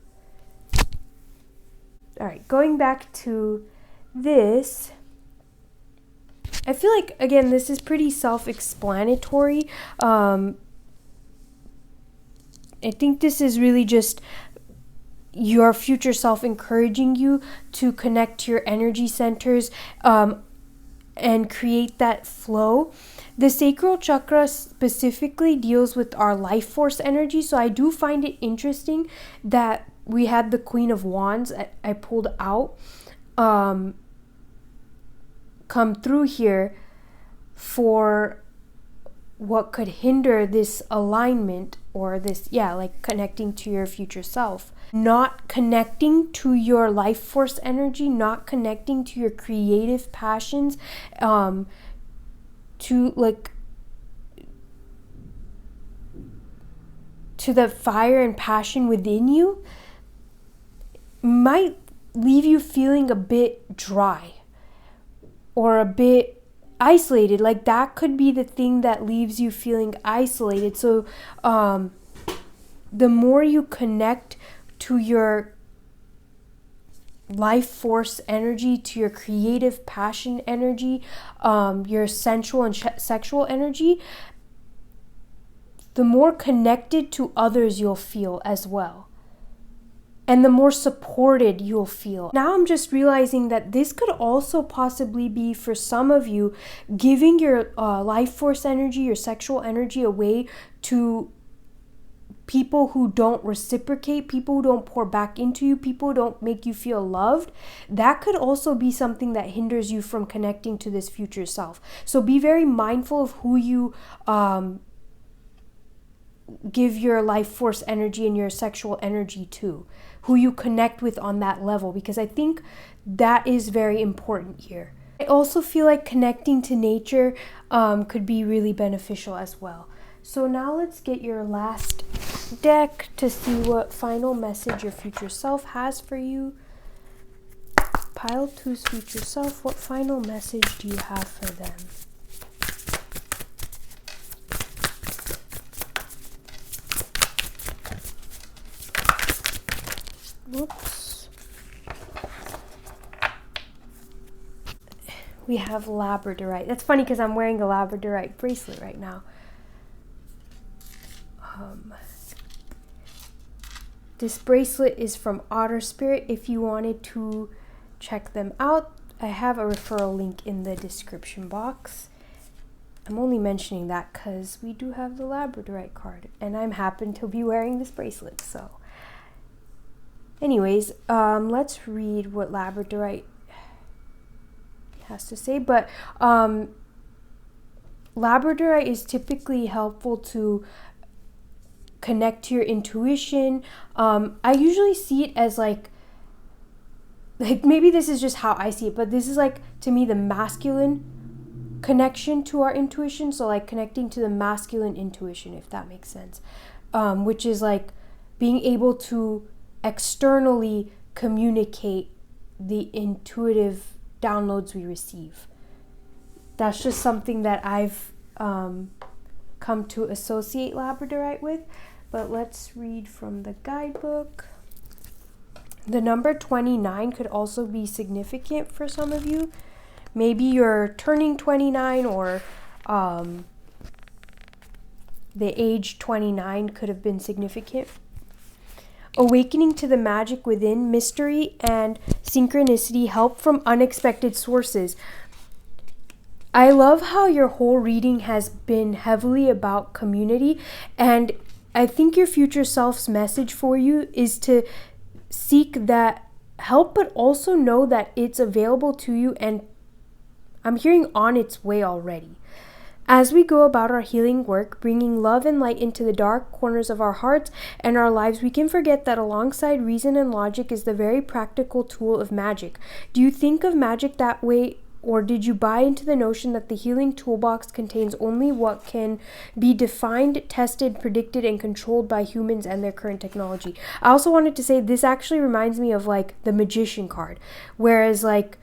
All right, going back to this, I feel like, again, this is pretty self-explanatory. I think this is really just your future self encouraging you to connect to your energy centers and create that flow. The sacral chakra specifically deals with our life force energy. So I do find it interesting that we had the Queen of Wands I pulled out come through here for what could hinder this alignment, or this, like connecting to your future self. Not connecting to your life force energy, not connecting to your creative passions, to the fire and passion within you, might leave you feeling a bit dry or a bit isolated. Like that could be the thing that leaves you feeling isolated. So the more you connect to your life force energy, to your creative passion energy, your sensual and sexual energy, the more connected to others you'll feel as well. And the more supported you'll feel. Now I'm just realizing that this could also possibly be, for some of you, giving your life force energy, your sexual energy away to people who don't reciprocate, people who don't pour back into you, people who don't make you feel loved, that could also be something that hinders you from connecting to this future self. So be very mindful of who you give your life force energy and your sexual energy to, who you connect with on that level, because I think that is very important here. I also feel like connecting to nature could be really beneficial as well. So now let's get your last deck to see what final message your future self has for you. Pile 2's future self, what final message do you have for them? Whoops. We have labradorite. That's funny because I'm wearing a labradorite bracelet right now. This bracelet is from Otter Spirit. If you wanted to check them out, I have a referral link in the description box. I'm only mentioning that because we do have the labradorite card, and I'm happen to be wearing this bracelet. So anyways, let's read what labradorite has to say. But labradorite is typically helpful to connect to your intuition. I usually see it as like maybe this is just how I see it, but this is like, to me, the masculine connection to our intuition. So like connecting to the masculine intuition, if that makes sense, which is like being able to externally communicate the intuitive downloads we receive. That's just something that I've come to associate labradorite with. But let's read from the guidebook. The number 29 could also be significant for some of you. Maybe you're turning 29, or the age 29 could have been significant. Awakening to the magic within, mystery and synchronicity help from unexpected sources. I love how your whole reading has been heavily about community, and I think your future self's message for you is to seek that help, but also know that it's available to you, and I'm hearing on its way already. As we go about our healing work, bringing love and light into the dark corners of our hearts and our lives, we can forget that alongside reason and logic is the very practical tool of magic. Do you think of magic that way? Or did you buy into the notion that the healing toolbox contains only what can be defined, tested, predicted, and controlled by humans and their current technology? I also wanted to say this actually reminds me of like the Magician card, whereas like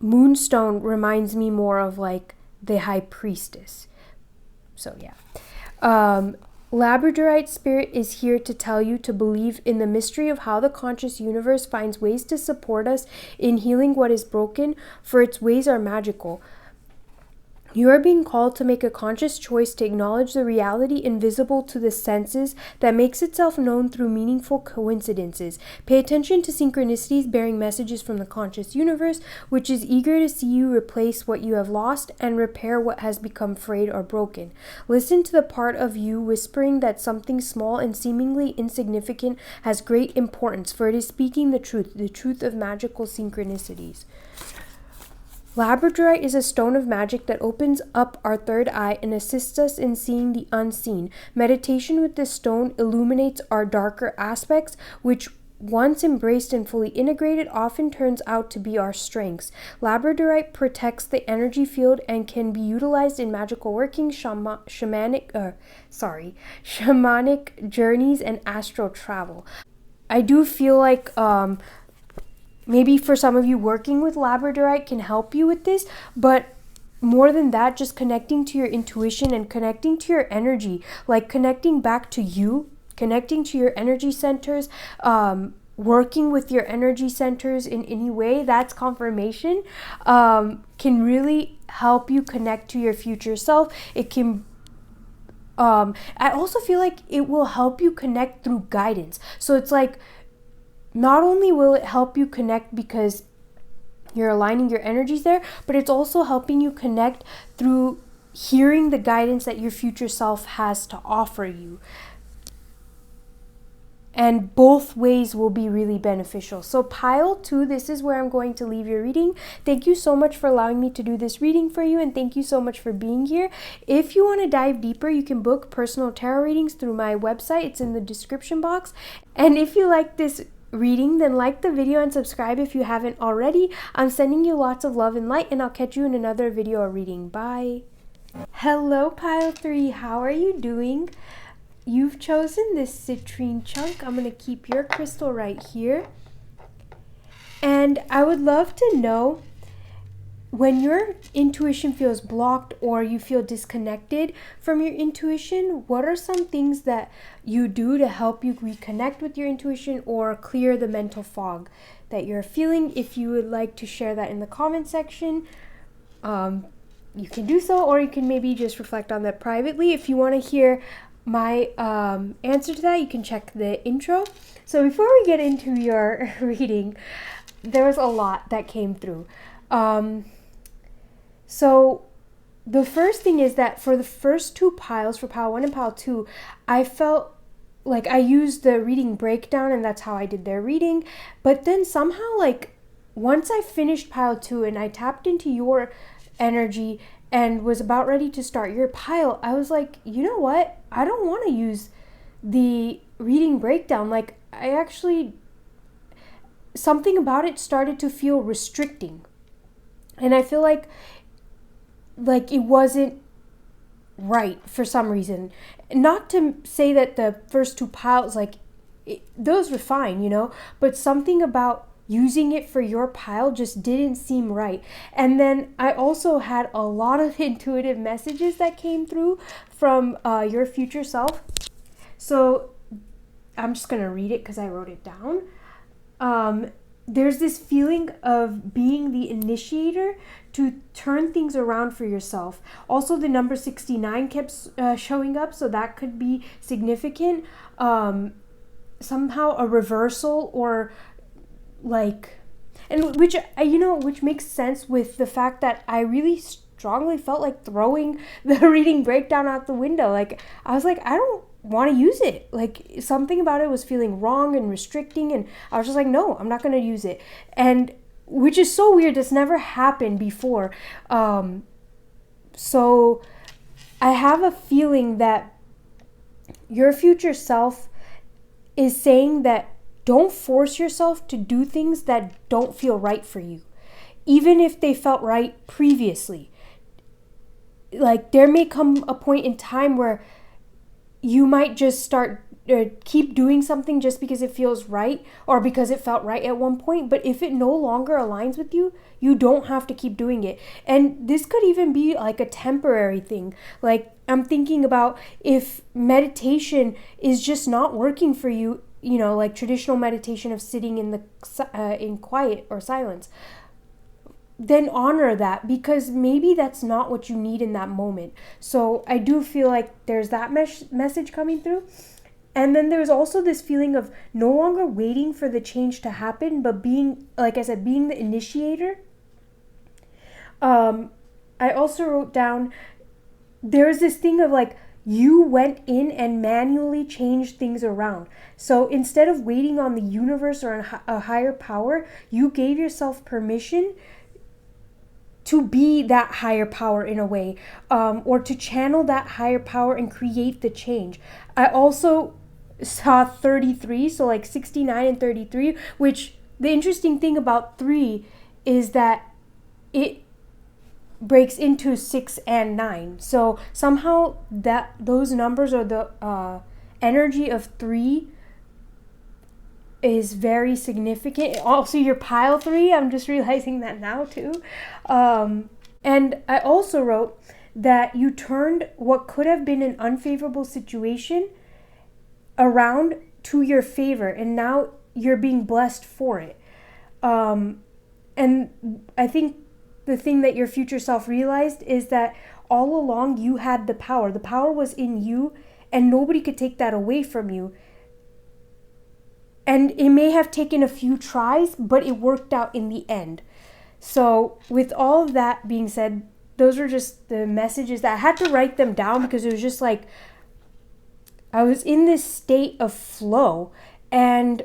Moonstone reminds me more of like the High Priestess. So yeah. Labradorite Spirit is here to tell you to believe in the mystery of how the conscious universe finds ways to support us in healing what is broken, for its ways are magical. You are being called to make a conscious choice to acknowledge the reality invisible to the senses that makes itself known through meaningful coincidences. Pay attention to synchronicities bearing messages from the conscious universe, which is eager to see you replace what you have lost and repair what has become frayed or broken. Listen to the part of you whispering that something small and seemingly insignificant has great importance, for it is speaking the truth of magical synchronicities. Labradorite is a stone of magic that opens up our third eye and assists us in seeing the unseen. Meditation with this stone illuminates our darker aspects, which, once embraced and fully integrated, often turns out to be our strengths. Labradorite protects the energy field and can be utilized in magical working, shamanic journeys, and astral travel. I do feel like maybe for some of you, working with labradorite can help you with this, but more than that, just connecting to your intuition and connecting to your energy, like connecting back to you, connecting to your energy centers, working with your energy centers in any way, that's confirmation, can really help you connect to your future self. It can I also feel like it will help you connect through guidance. So it's like, not only will it help you connect because you're aligning your energies there, but it's also helping you connect through hearing the guidance that your future self has to offer you. and both ways will be really beneficial. So pile 2, this is where I'm going to leave your reading. Thank you so much for allowing me to do this reading for you, and thank you so much for being here. If you want to dive deeper, you can book personal tarot readings through my website. It's in the description box. And if you like this reading, then like the video and subscribe if you haven't already. I'm sending you lots of love and light, and I'll catch you in another video or reading. Bye. Hello, pile 3. How are you doing? You've chosen this citrine chunk. I'm going to keep your crystal right here. And I would love to know, when your intuition feels blocked or you feel disconnected from your intuition, what are some things that you do to help you reconnect with your intuition or clear the mental fog that you're feeling? If you would like to share that in the comment section, you can do so, or you can maybe just reflect on that privately. If you want to hear my answer to that, you can check the intro. So before we get into your reading, there was a lot that came through. So the first thing is that for the first 2 piles, for pile 1 and pile 2, I felt like I used the reading breakdown, and that's how I did their reading. But then somehow, like, once I finished pile 2 and I tapped into your energy and was about ready to start your pile, I was like, you know what? I don't want to use the reading breakdown. Like, I actually, something about it started to feel restricting. And I feel like it wasn't right for some reason. Not to say that the first 2 piles, those were fine, you know, but something about using it for your pile just didn't seem right. And then I also had a lot of intuitive messages that came through from your future self. So I'm just going to read it because I wrote it down. There's this feeling of being the initiator to turn things around for yourself. Also, the number 69 kept showing up, so that could be significant. Somehow a reversal, or and which makes sense with the fact that I really strongly felt like throwing the reading breakdown out the window. Like, I was like, I don't want to use it. Like, something about it was feeling wrong and restricting, and I was just like, no, I'm not going to use it. And which is so weird. This never happened before. So I have a feeling that your future self is saying that don't force yourself to do things that don't feel right for you, even if they felt right previously. Like, there may come a point in time where you might just start keep doing something just because it feels right or because it felt right at one point. But if it no longer aligns with you, you don't have to keep doing it. And this could even be like a temporary thing. Like, I'm thinking about if meditation is just not working for you, you know, like traditional meditation of sitting in quiet or silence, then honor that, because maybe that's not what you need in that moment. So I do feel like there's that message coming through. And then there's also this feeling of no longer waiting for the change to happen, but being, like I said, being the initiator. I also wrote down, there's this thing of like, you went in and manually changed things around. So instead of waiting on the universe or a higher power, you gave yourself permission to be that higher power in a way, or to channel that higher power and create the change. I also saw 33, so like 69 and 33, which the interesting thing about 3 is that it breaks into 6 and 9. So somehow those numbers, or the energy of 3, is very significant. Also, your pile 3, I'm just realizing that now too. And I also wrote that you turned what could have been an unfavorable situation around to your favor, and now you're being blessed for it. And I think the thing that your future self realized is that all along you had the power. The power was in you, and nobody could take that away from you. And it may have taken a few tries, but it worked out in the end. So with all of that being said, those were just the messages that I had to write them down, because it was just like, I was in this state of flow, And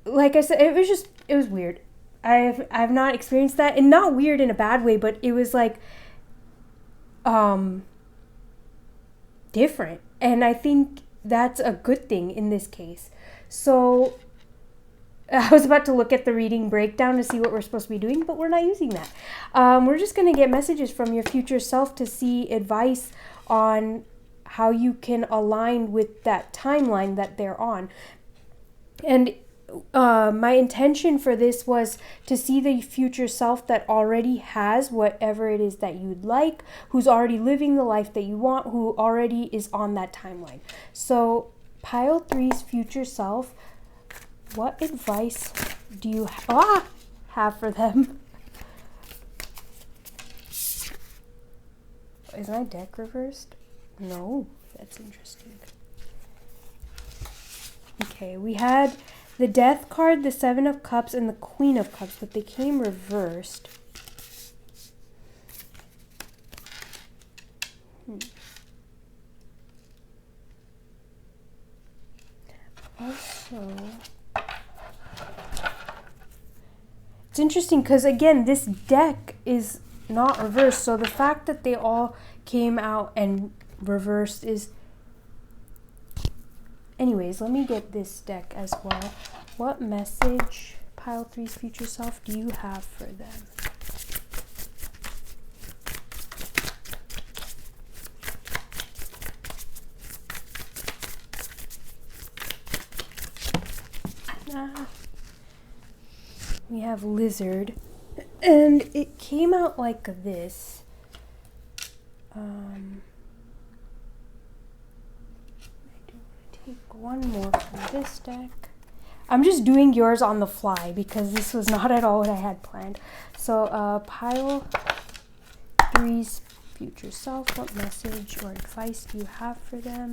like I said, it was weird. I've not experienced that, and not weird in a bad way, but it was like different. And I think that's a good thing in this case. So I was about to look at the reading breakdown to see what we're supposed to be doing, but we're not using that. We're just going to get messages from your future self to see advice on how you can align with that timeline that they're on. And my intention for this was to see the future self that already has whatever it is that you'd like, who's already living the life that you want, who already is on that timeline. So pile 3's future self, what advice do you have for them? Is my deck reversed? No, that's interesting. Okay, we had the Death card, the 7 of Cups, and the Queen of Cups, but they came reversed. Also, it's interesting because, again, this deck is not reversed, so the fact that they all came out and reversed is... Anyways, let me get this deck as well. What message, pile 3's future self, do you have for them? We have Lizard, and it came out like this. Take one more from this deck. I'm just doing yours on the fly because this was not at all what I had planned. So pile 3's future self, what message or advice do you have for them?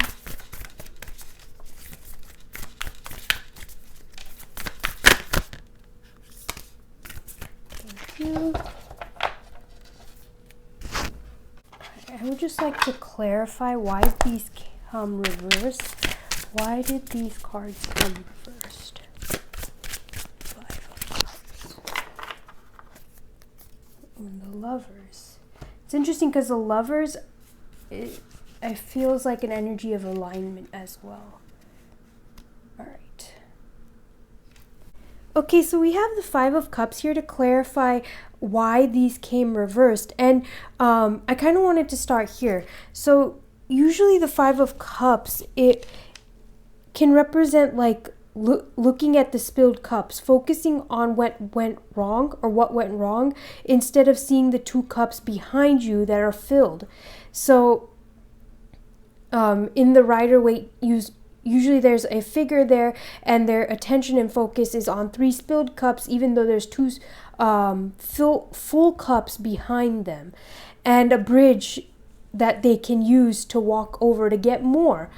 Thank you. I would just like to clarify why these come reversed. Why did these cards come first? 5 of Cups. And the Lovers. It's interesting because the Lovers, it feels like an energy of alignment as well. Alright. Okay, so we have the 5 of Cups here to clarify why these came reversed. And I kind of wanted to start here. So usually the 5 of Cups, it can represent like looking at the spilled cups, focusing on what went wrong or what went wrong instead of seeing the 2 cups behind you that are filled. So in the Rider-Waite, usually there's a figure there and their attention and focus is on 3 spilled cups, even though there's 2 full cups behind them, and a bridge that they can use to walk over to get more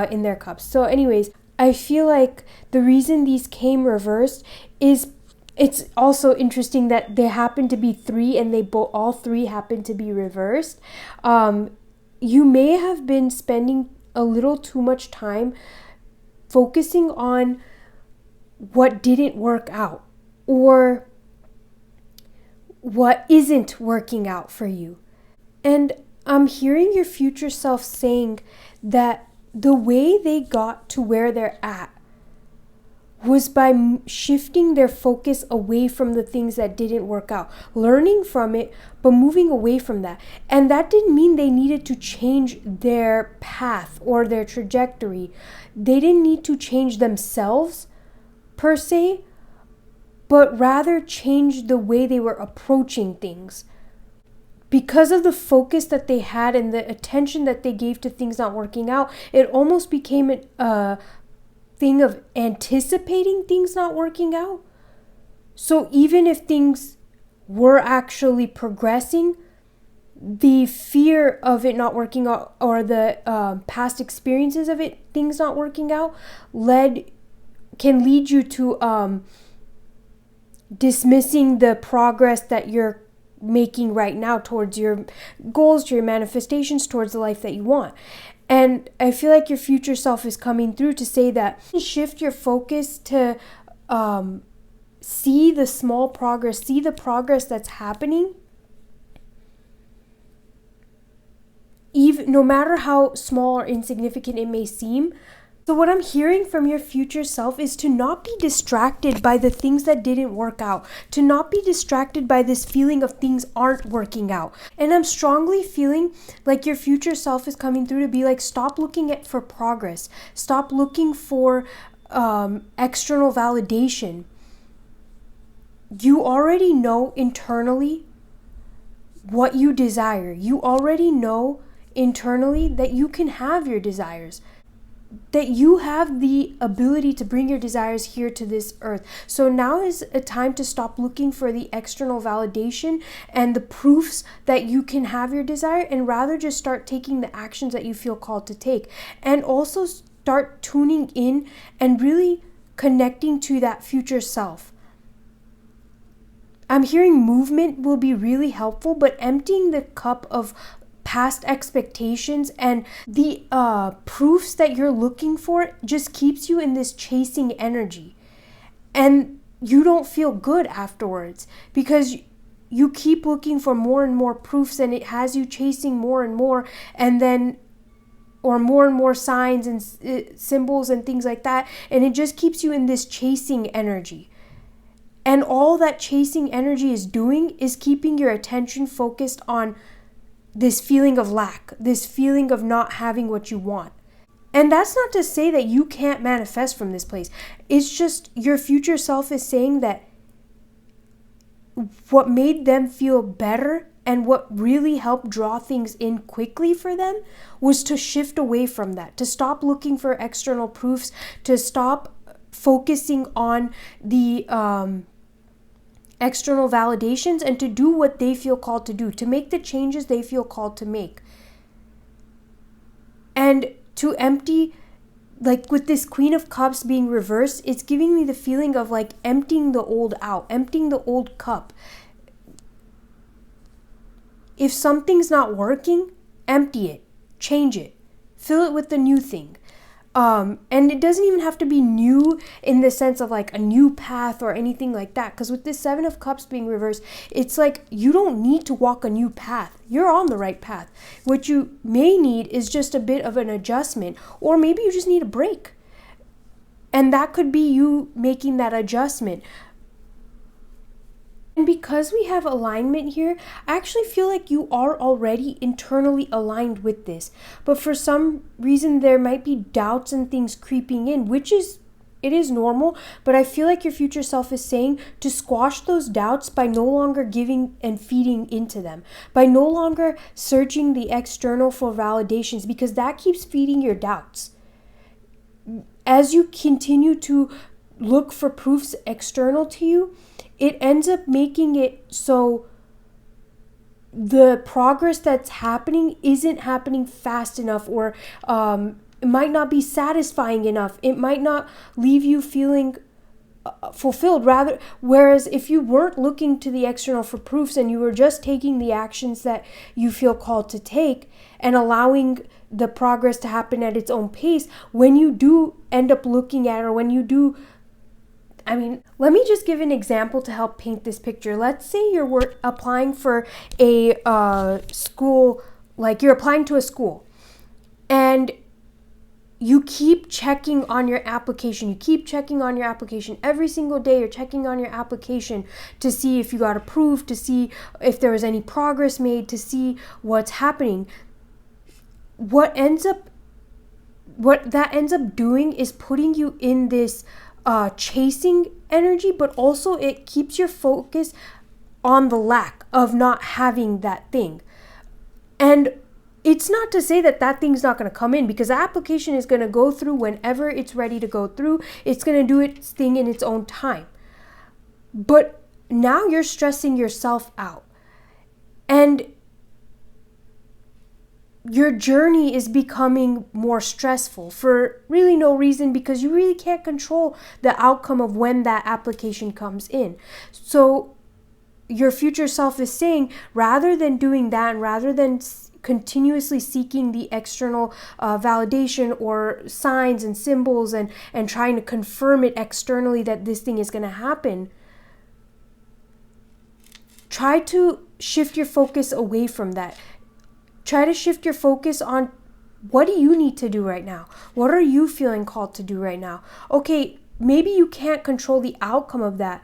in their cups. So anyways, I feel like the reason these came reversed is it's also interesting that they happen to be 3 and they all 3 happen to be reversed. You may have been spending a little too much time focusing on what didn't work out or what isn't working out for you. And I'm hearing your future self saying that the way they got to where they're at was by shifting their focus away from the things that didn't work out, learning from it, but moving away from that. And that didn't mean they needed to change their path or their trajectory. They didn't need to change themselves per se, but rather change the way they were approaching things. Because of the focus that they had and the attention that they gave to things not working out, it almost became a thing of anticipating things not working out. So even if things were actually progressing, the fear of it not working out or the past experiences of things not working out can lead you to dismissing the progress that you're making right now towards your goals, to your manifestations, towards the life that you want. And I feel like your future self is coming through to say that shift your focus to see the small progress, see the progress that's happening, even no matter how small or insignificant it may seem. So what I'm hearing from your future self is to not be distracted by the things that didn't work out, to not be distracted by this feeling of things aren't working out. And I'm strongly feeling like your future self is coming through to be like, stop looking for progress, stop looking for external validation. You already know internally what you desire. You already know internally that you can have your desires, that you have the ability to bring your desires here to this earth. So now is a time to stop looking for the external validation and the proofs that you can have your desire, and rather just start taking the actions that you feel called to take. And also start tuning in and really connecting to that future self. I'm hearing movement will be really helpful, but emptying the cup of past expectations and the proofs that you're looking for just keeps you in this chasing energy, and you don't feel good afterwards because you keep looking for more and more proofs, and it has you chasing more and more, and then or more and more signs and symbols and things like that, and it just keeps you in this chasing energy. And all that chasing energy is doing is keeping your attention focused on this feeling of lack, this feeling of not having what you want. And that's not to say that you can't manifest from this place. It's just your future self is saying that what made them feel better and what really helped draw things in quickly for them was to shift away from that, to stop looking for external proofs, to stop focusing on the external validations, and to do what they feel called to do, to make the changes they feel called to make. And to empty, like with this Queen of Cups being reversed, it's giving me the feeling of like emptying the old out, emptying the old cup. If something's not working, empty it, change it, fill it with the new thing. And it doesn't even have to be new in the sense of like a new path or anything like that. Because with this Seven of Cups being reversed, it's like you don't need to walk a new path. You're on the right path. What you may need is just a bit of an adjustment, or maybe you just need a break. And that could be you making that adjustment. And because we have alignment here, I actually feel like you are already internally aligned with this. But for some reason, there might be doubts and things creeping in, it is normal. But I feel like your future self is saying to squash those doubts by no longer giving and feeding into them, by no longer searching the external for validations, because that keeps feeding your doubts. As you continue to look for proofs external to you, it ends up making it so the progress that's happening isn't happening fast enough, or it might not be satisfying enough. It might not leave you feeling fulfilled. Whereas if you weren't looking to the external for proofs and you were just taking the actions that you feel called to take and allowing the progress to happen at its own pace, when you do end up looking at it, or when you do, let me just give an example to help paint this picture. Let's say you're applying for a school, like you're applying to a school, and you keep checking on your application. You keep checking on your application every single day. You're checking on your application to see if you got approved, to see if there was any progress made, to see what's happening. What that ends up doing is putting you in this chasing energy, but also it keeps your focus on the lack of not having that thing. And it's not to say that that thing's not going to come in, because the application is going to go through whenever it's ready to go through. It's going to do its thing in its own time. But now you're stressing yourself out, and your journey is becoming more stressful for really no reason, because you really can't control the outcome of when that application comes in. So your future self is saying, rather than doing that, and rather than continuously seeking the external validation or signs and symbols and trying to confirm it externally that this thing is going to happen, try to shift your focus away from that. Try to shift your focus on, what do you need to do right now? What are you feeling called to do right now? Okay, maybe you can't control the outcome of that,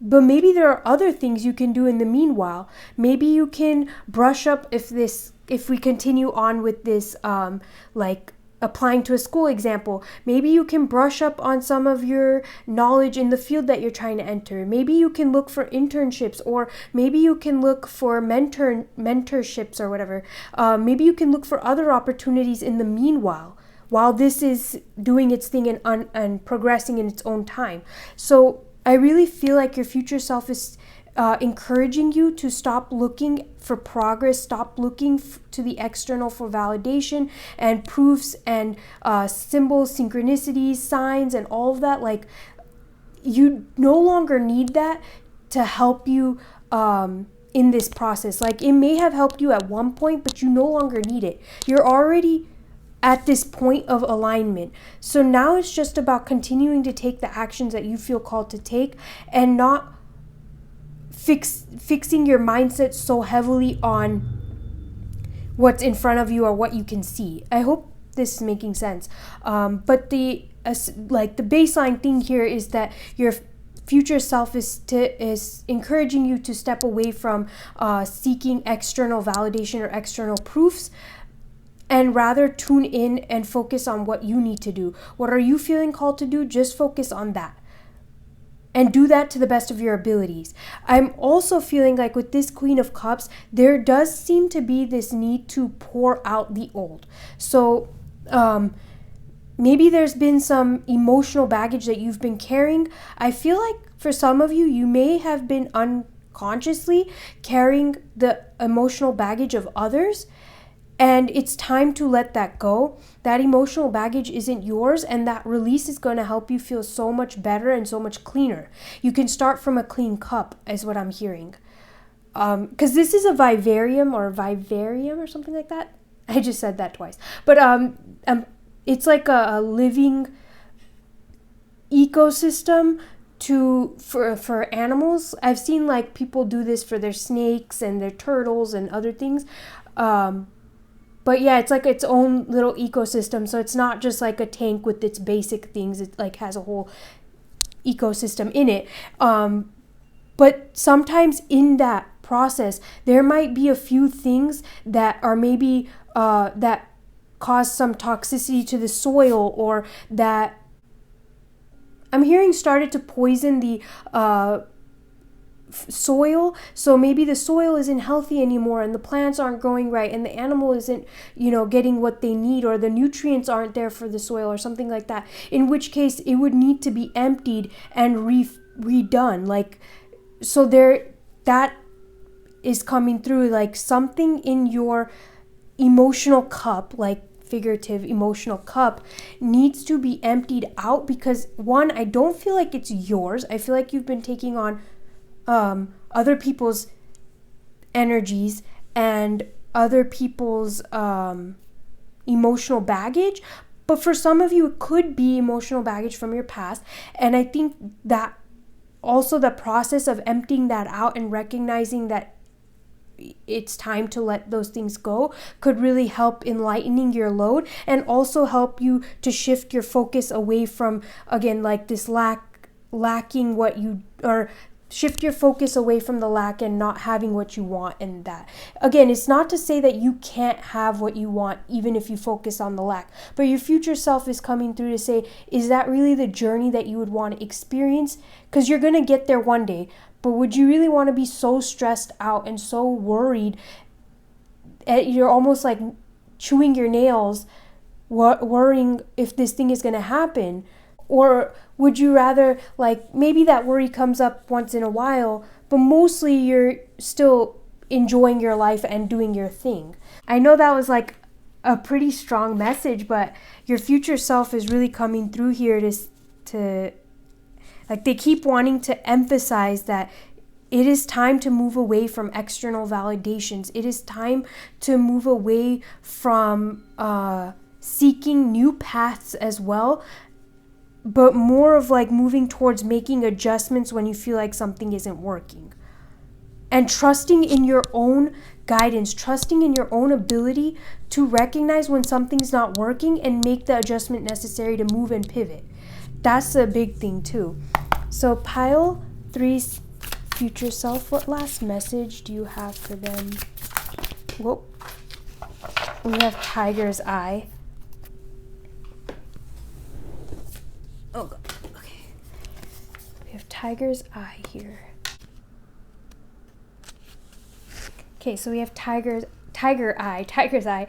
but maybe there are other things you can do in the meanwhile. Maybe you can brush up if we continue on with this, like applying to a school example, maybe you can brush up on some of your knowledge in the field that you're trying to enter. Maybe you can look for internships, or maybe you can look for mentorships or whatever. Maybe you can look for other opportunities in the meanwhile, while this is doing its thing and progressing in its own time. So I really feel like your future self is encouraging you to stop looking for progress, stop looking to the external for validation and proofs and symbols, synchronicities, signs, and all of that. Like, you no longer need that to help you in this process. Like, it may have helped you at one point, but you no longer need it. You're already at this point of alignment. So now it's just about continuing to take the actions that you feel called to take, and not fixing your mindset so heavily on what's in front of you or what you can see. I hope this is making sense. But the baseline thing here is that your future self is encouraging you to step away from seeking external validation or external proofs, and rather tune in and focus on what you need to do. What are you feeling called to do? Just focus on that. And do that to the best of your abilities. I'm also feeling like with this Queen of Cups, there does seem to be this need to pour out the old. So maybe there's been some emotional baggage that you've been carrying. I feel like for some of you, you may have been unconsciously carrying the emotional baggage of others. And it's time to let that go. That emotional baggage isn't yours, and that release is going to help you feel so much better and so much cleaner. You can start from a clean cup, is what I'm hearing. Because this is a vivarium or something like that. I just said that twice. But it's like a living ecosystem for animals. I've seen like people do this for their snakes and their turtles and other things. But yeah, it's like its own little ecosystem. So it's not just like a tank with its basic things. It like has a whole ecosystem in it. But sometimes in that process, there might be a few things that are maybe that cause some toxicity to the soil, or that I'm hearing started to poison the soil. So maybe the soil isn't healthy anymore, and the plants aren't growing right, and the animal isn't, getting what they need, or the nutrients aren't there for the soil, or something like that. In which case, it would need to be emptied and redone. Like, so that is coming through. Like, something in your emotional cup, like figurative emotional cup, needs to be emptied out, because one, I don't feel like it's yours. I feel like you've been taking on other people's energies and other people's emotional baggage. But for some of you, it could be emotional baggage from your past. And I think that also the process of emptying that out and recognizing that it's time to let those things go could really help in lightening your load, and also help you to shift your focus away from, again, like this lacking what you, or shift your focus away from the lack and not having what you want. And that, again, it's not to say that you can't have what you want even if you focus on the lack, but your future self is coming through to say, is that really the journey that you would want to experience? Because you're going to get there one day, but would you really want to be so stressed out and so worried? You're almost like chewing your nails, worrying if this thing is going to happen. Or would you rather, like, maybe that worry comes up once in a while, but mostly you're still enjoying your life and doing your thing? I know that was like a pretty strong message, but your future self is really coming through here to like, they keep wanting to emphasize that it is time to move away from external validations. It is time to move away from seeking new paths as well, but more of like moving towards making adjustments when you feel like something isn't working. And trusting in your own guidance, trusting in your own ability to recognize when something's not working and make the adjustment necessary to move and pivot. That's a big thing too. So pile 3's future self, what last message do you have for them? Whoa. We have Tiger's Eye. Oh, God. Okay. We have Tiger's Eye here. Okay, so we have Tiger's Eye.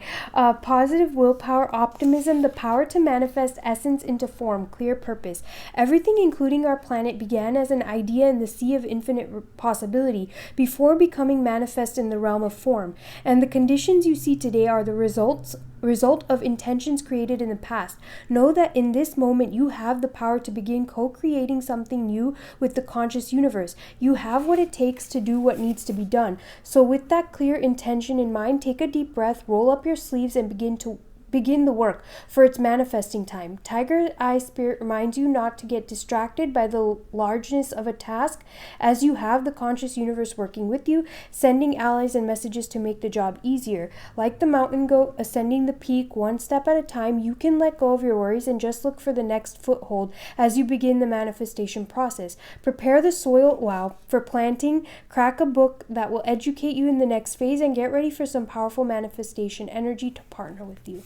Positive willpower, optimism, the power to manifest essence into form, clear purpose. Everything, including our planet, began as an idea in the sea of infinite possibility before becoming manifest in the realm of form. And the conditions you see today are the result of intentions created in the past. Know that in this moment you have the power to begin co-creating something new with the conscious universe. You have what it takes to do what needs to be done. So with that clear intention in mind, take a deep breath, roll up your sleeves, and begin the work, for it's manifesting time. Tiger Eye Spirit reminds you not to get distracted by the largeness of a task, as you have the conscious universe working with you, sending allies and messages to make the job easier. Like the mountain goat ascending the peak one step at a time, you can let go of your worries and just look for the next foothold as you begin the manifestation process. Prepare the soil, for planting, crack a book that will educate you in the next phase, and get ready for some powerful manifestation energy to partner with you.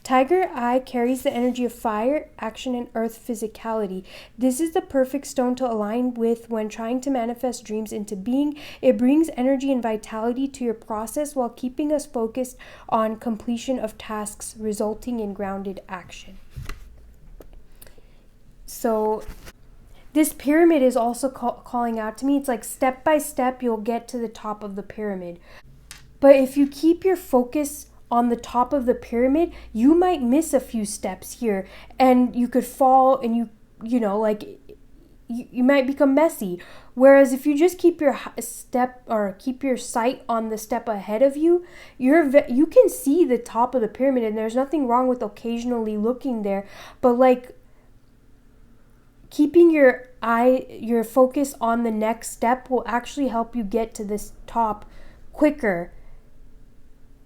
Tiger Eye carries the energy of fire, action, and earth physicality. This is the perfect stone to align with when trying to manifest dreams into being. It brings energy and vitality to your process while keeping us focused on completion of tasks, resulting in grounded action. So this pyramid is also calling out to me. It's like step by step, you'll get to the top of the pyramid. But if you keep your focus on the top of the pyramid, you might miss a few steps here and you could fall, and you might become messy. Whereas if you just keep your keep your sight on the step ahead of you, you can see the top of the pyramid, and there's nothing wrong with occasionally looking there, but like keeping your focus on the next step will actually help you get to this top quicker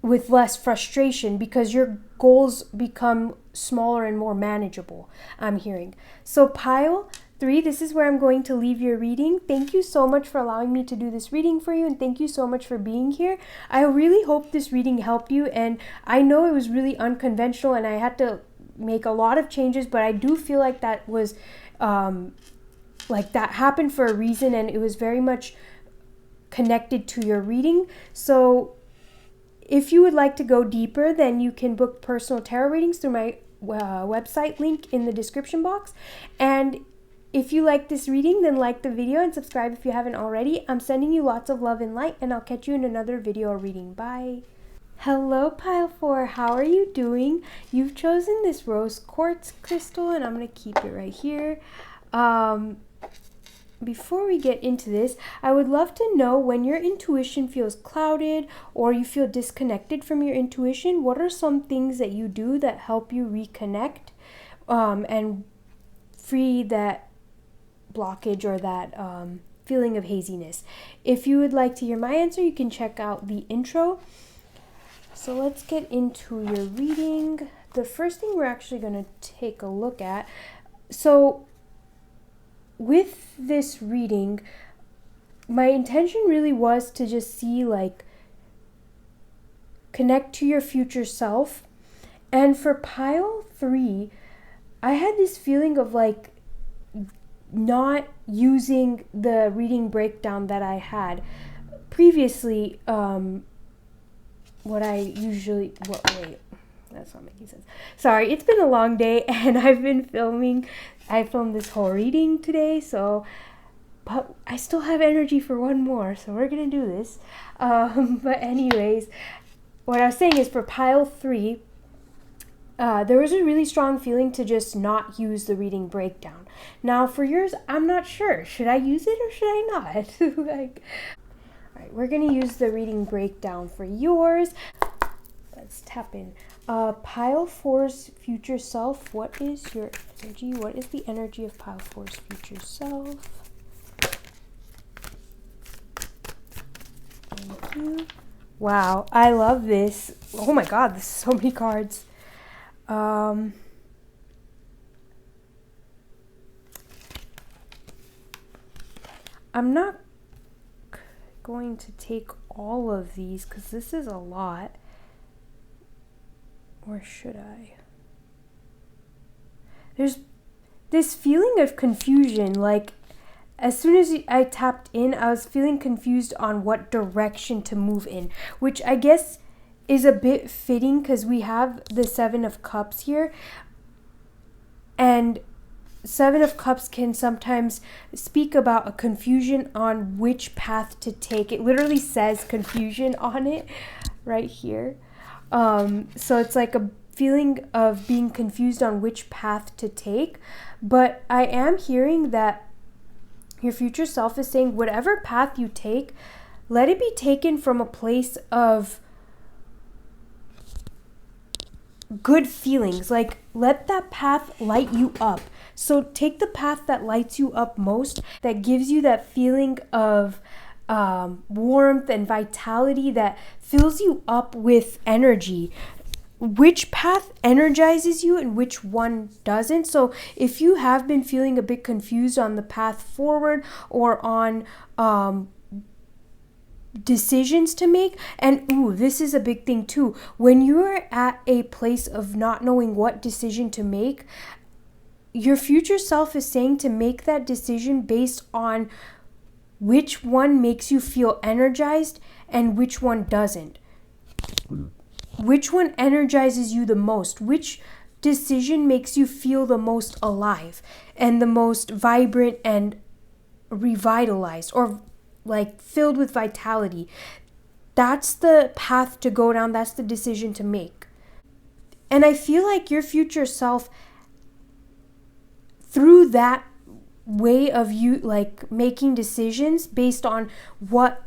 with less frustration, because your goals become smaller and more manageable, I'm hearing. So pile 3, this is where I'm going to leave your reading. Thank you so much for allowing me to do this reading for you, and thank you so much for being here. I really hope this reading helped you, and I know it was really unconventional and I had to make a lot of changes, but I do feel like that was that happened for a reason, and it was very much connected to your reading. So if you would like to go deeper, then you can book personal tarot readings through my website link in the description box. And if you like this reading, then like the video and subscribe if you haven't already. I'm sending you lots of love and light, and I'll catch you in another video or reading. Bye. Hello, pile 4. How are you doing? You've chosen this rose quartz crystal, and I'm going to keep it right here. Before we get into this, I would love to know, when your intuition feels clouded or you feel disconnected from your intuition, what are some things that you do that help you reconnect and free that blockage or that feeling of haziness? If you would like to hear my answer, you can check out the intro. So let's get into your reading. The first thing we're actually going to take a look at. So with this reading, my intention really was to just see, connect to your future self. And for pile 3, I had this feeling of not using the reading breakdown that I had previously. That's not making sense. Sorry, it's been a long day and I've been filming. I filmed this whole reading today, but I still have energy for one more, so we're gonna do this. But anyways, what I was saying is, for pile 3, there was a really strong feeling to just not use the reading breakdown. Now for yours, I'm not sure. Should I use it or should I not? Like, all right, we're gonna use the reading breakdown for yours. Let's tap in. Pile 4's future self. What is your energy? What is the energy of Pile 4's future self? Thank you. Wow, I love this. Oh my god, there's so many cards. I'm not going to take all of these because this is a lot. Or should I? There's this feeling of confusion. Like, as soon as I tapped in, I was feeling confused on what direction to move in, which I guess is a bit fitting because we have the 7 of Cups here. And 7 of Cups can sometimes speak about a confusion on which path to take. It literally says confusion on it right here. So it's like a feeling of being confused on which path to take. But I am hearing that your future self is saying whatever path you take, let it be taken from a place of good feelings. Like, let that path light you up. So take the path that lights you up most, that gives you that feeling of warmth and vitality, that fills you up with energy. Which path energizes you and which one doesn't. So if you have been feeling a bit confused on the path forward or on decisions to make, and this is a big thing too, when you're at a place of not knowing what decision to make, your future self is saying to make that decision based on which one makes you feel energized and which one doesn't. Which one energizes you the most? Which decision makes you feel the most alive and the most vibrant and revitalized, or like filled with vitality? That's the path to go down. That's the decision to make. And I feel like your future self, through that way of you like making decisions based on what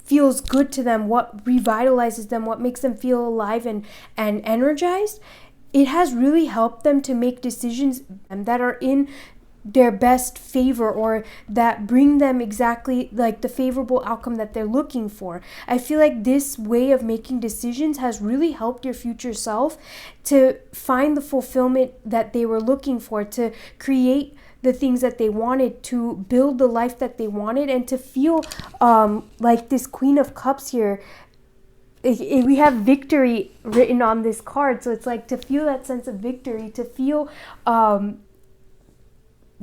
feels good to them, what revitalizes them, what makes them feel alive and energized, it has really helped them to make decisions that are in their best favor, or that bring them exactly like the favorable outcome that they're looking for. I feel like this way of making decisions has really helped your future self to find the fulfillment that they were looking for, to create the things that they wanted, to build the life that they wanted, and to feel like this Queen of Cups here. We have victory written on this card, so it's like to feel that sense of victory, to feel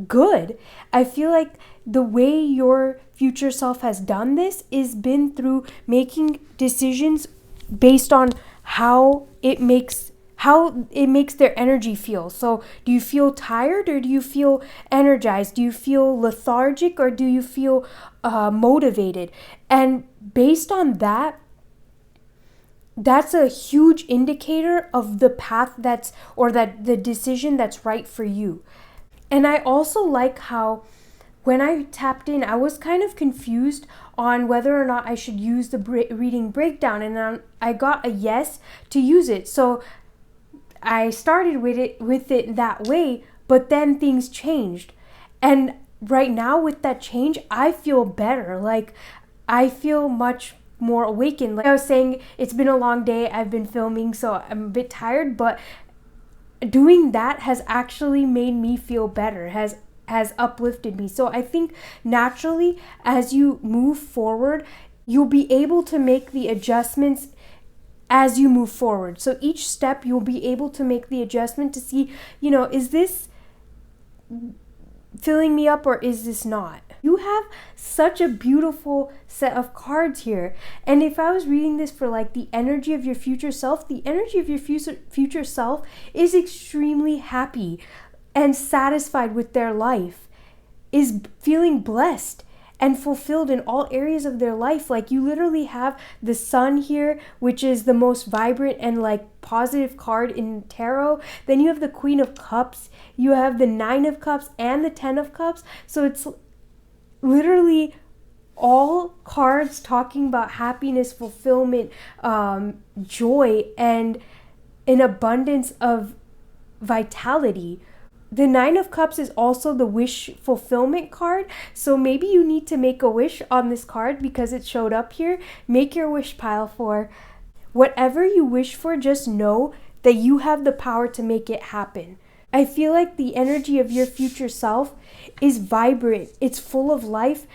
good. I feel like the way your future self has done this is been through making decisions based on how it makes their energy feel. So do you feel tired or do you feel energized? Do you feel lethargic or do you feel motivated? And based on that, that's a huge indicator of the path that the decision that's right for you. And I also like how when I tapped in, I was kind of confused on whether or not I should use the reading breakdown, and then I got a yes to use it. So I started with it that way, but then things changed. And right now with that change, I feel better. Like, I feel much more awakened. Like I was saying, it's been a long day. I've been filming, so I'm a bit tired, but doing that has actually made me feel better, has uplifted me. So I think naturally, as you move forward, you'll be able to make the adjustments as you move forward. So each step you'll be able to make the adjustment to see, is this filling me up or is this not? You have such a beautiful set of cards here. And if I was reading this for like the energy of your future self, the energy of your future self is extremely happy and satisfied with their life, is feeling blessed and fulfilled in all areas of their life. Like, you literally have the sun here, which is the most vibrant and like positive card in tarot. Then you have the Queen of Cups, you have the Nine of Cups and the Ten of Cups. So it's literally all cards talking about happiness, fulfillment, joy, and an abundance of vitality. The Nine of Cups is also the wish fulfillment card. So maybe you need to make a wish on this card because it showed up here. Make your wish pile for whatever you wish for. Just know that you have the power to make it happen. I feel like the energy of your future self is vibrant. It's full of life.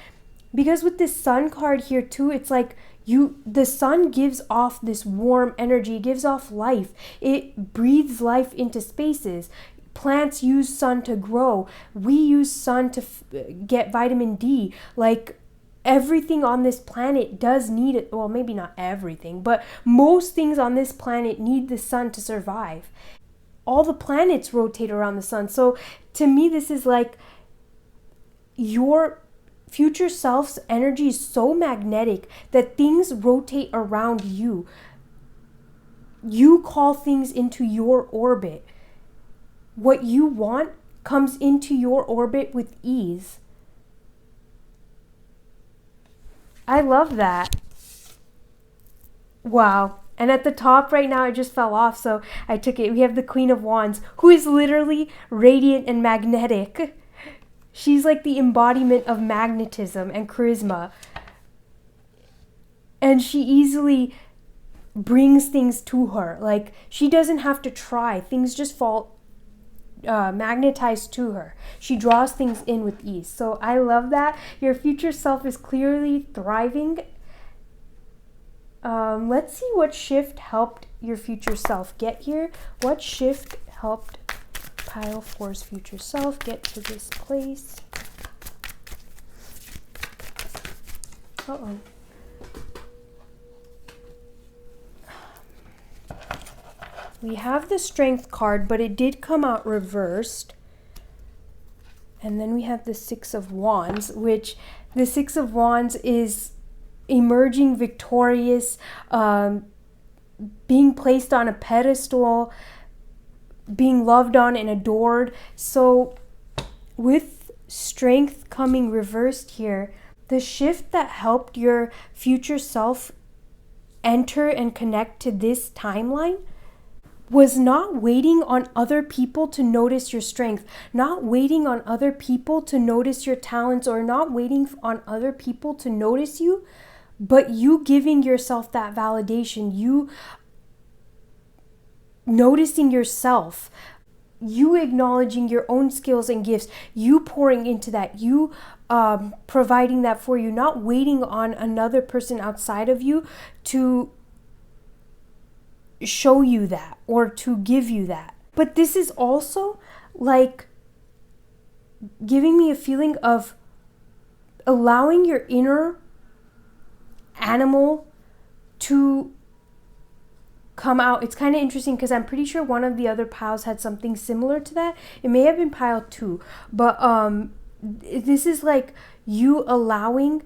Because with this Sun card here too, it's like the sun gives off this warm energy, gives off life. It breathes life into spaces. Plants use sun to grow. We use sun to get vitamin D. Like, everything on this planet does need it. Well, maybe not everything, but most things on this planet need the sun to survive. All the planets rotate around the sun. So to me, this is like your future self's energy is so magnetic that things rotate around you. You call things into your orbit. What you want comes into your orbit with ease. I love that. Wow. And at the top right now, it just fell off, so I took it. We have the Queen of Wands, who is literally radiant and magnetic. She's like the embodiment of magnetism and charisma. And she easily brings things to her. Like, she doesn't have to try. Things just fall magnetized to her. She draws things in with ease. So I love that. Your future self is clearly thriving. Let's see what shift helped your future self get here. What shift helped pile four's future self get to this place? Uh-oh. We have the Strength card, but it did come out reversed. And then we have the Six of Wands, which the Six of Wands is emerging victorious, being placed on a pedestal, being loved on and adored. So with Strength coming reversed here, the shift that helped your future self enter and connect to this timeline was not waiting on other people to notice your strength, not waiting on other people to notice your talents, or not waiting on other people to notice you, but you giving yourself that validation, you noticing yourself, you acknowledging your own skills and gifts, you pouring into that, you providing that for you, not waiting on another person outside of you to show you that or to give you that. But this is also like giving me a feeling of allowing your inner animal to come out. It's kind of interesting because I'm pretty sure one of the other piles had something similar to that. It may have been pile 2, but this is like you allowing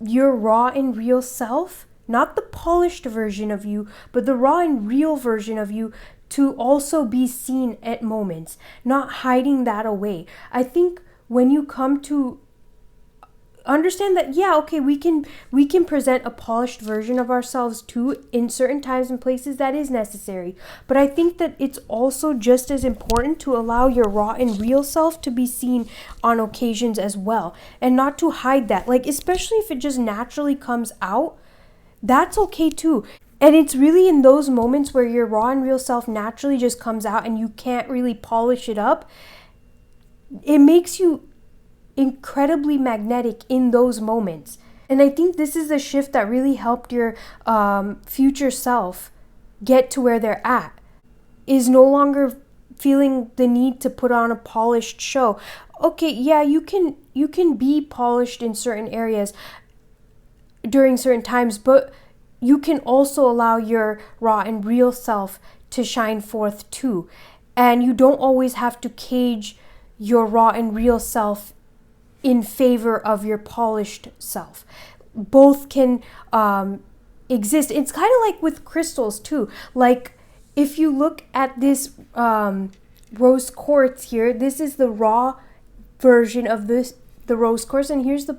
your raw and real self, not the polished version of you, but the raw and real version of you, to also be seen at moments, not hiding that away. I think when you come to understand that, yeah, okay, we can present a polished version of ourselves too in certain times and places, that is necessary. But I think that it's also just as important to allow your raw and real self to be seen on occasions as well, and not to hide that. Like, especially if it just naturally comes out, that's okay too. And it's really in those moments where your raw and real self naturally just comes out and you can't really polish it up, it makes you incredibly magnetic in those moments. And I think this is a shift that really helped your future self get to where they're at, is no longer feeling the need to put on a polished show. Okay, yeah, you can be polished in certain areas during certain times, but you can also allow your raw and real self to shine forth too. And you don't always have to cage your raw and real self in favor of your polished self. Both can exist. It's kind of like with crystals too. Like if you look at this rose quartz here, this is the raw version of the rose quartz, and here's the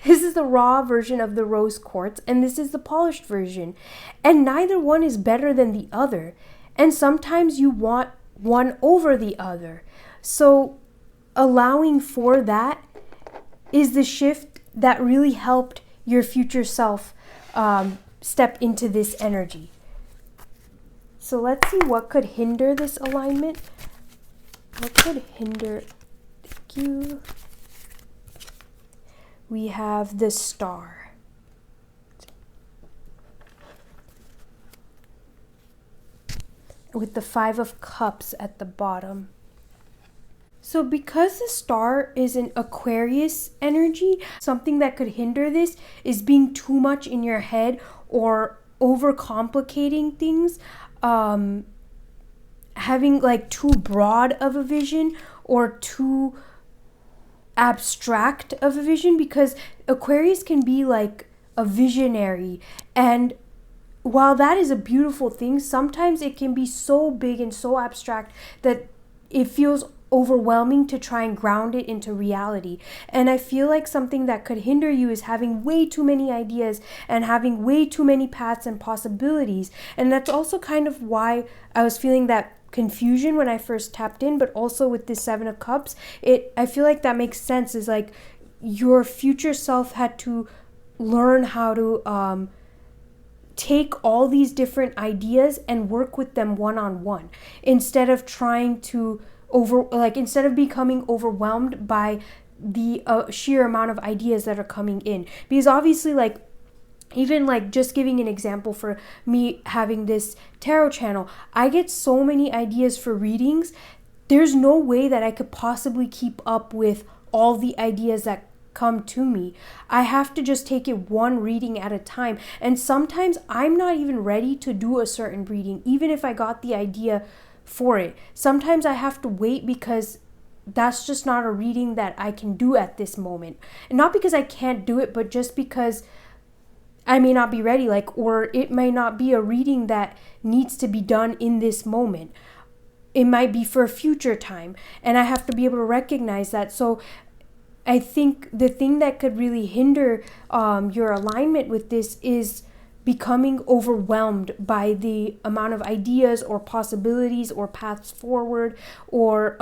this is the raw version of the rose quartz, and this is the polished version, and neither one is better than the other, and sometimes you want one over the other. So allowing for that is the shift that really helped your future self step into this energy. So let's see what could hinder this alignment. What could hinder? Thank you. We have the Star. With the 5 of Cups at the bottom. So because the Star is an Aquarius energy, something that could hinder this is being too much in your head or overcomplicating things, having like too broad of a vision or too abstract of a vision, because Aquarius can be like a visionary, and while that is a beautiful thing, sometimes it can be so big and so abstract that it feels overwhelming to try and ground it into reality. And I feel like something that could hinder you is having way too many ideas and having way too many paths and possibilities. And that's also kind of why I was feeling that confusion when I first tapped in, but also with this 7 of Cups, I feel like that makes sense. Is like your future self had to learn how to take all these different ideas and work with them one-on-one, instead of trying to instead of becoming overwhelmed by the sheer amount of ideas that are coming in. Because obviously, like, even like just giving an example for me having this tarot channel, I get so many ideas for readings. There's no way that I could possibly keep up with all the ideas that come to me. I have to just take it one reading at a time. And sometimes I'm not even ready to do a certain reading, even if I got the idea for it. Sometimes I have to wait because that's just not a reading that I can do at this moment. And not because I can't do it, but just because I may not be ready, or it may not be a reading that needs to be done in this moment. It might be for a future time, and I have to be able to recognize that. So I think the thing that could really hinder your alignment with this is becoming overwhelmed by the amount of ideas or possibilities or paths forward, or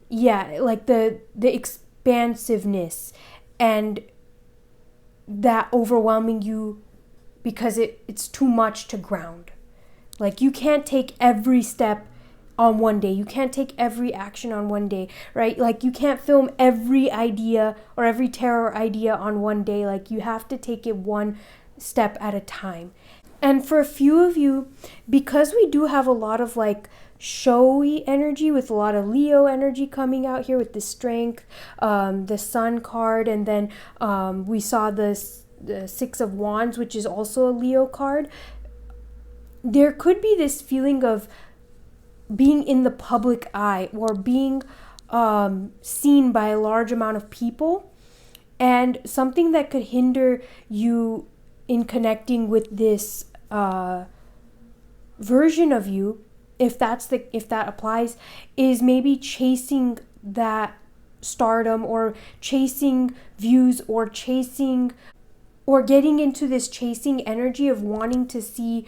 like the expansiveness and that overwhelming you because it's too much to ground. Like, you can't take every step on one day. You can't take every action on one day, right? Like, you can't film every idea or every tarot idea on one day. Like, you have to take it one step at a time. And for a few of you, because we do have a lot of like showy energy with a lot of Leo energy coming out here with the Strength, the Sun card, and then we saw the 6 of Wands, which is also a Leo card. There could be this feeling of being in the public eye or being seen by a large amount of people, and something that could hinder you in connecting with this version of you, if that applies, is maybe chasing that stardom or chasing views or getting into this chasing energy of wanting to see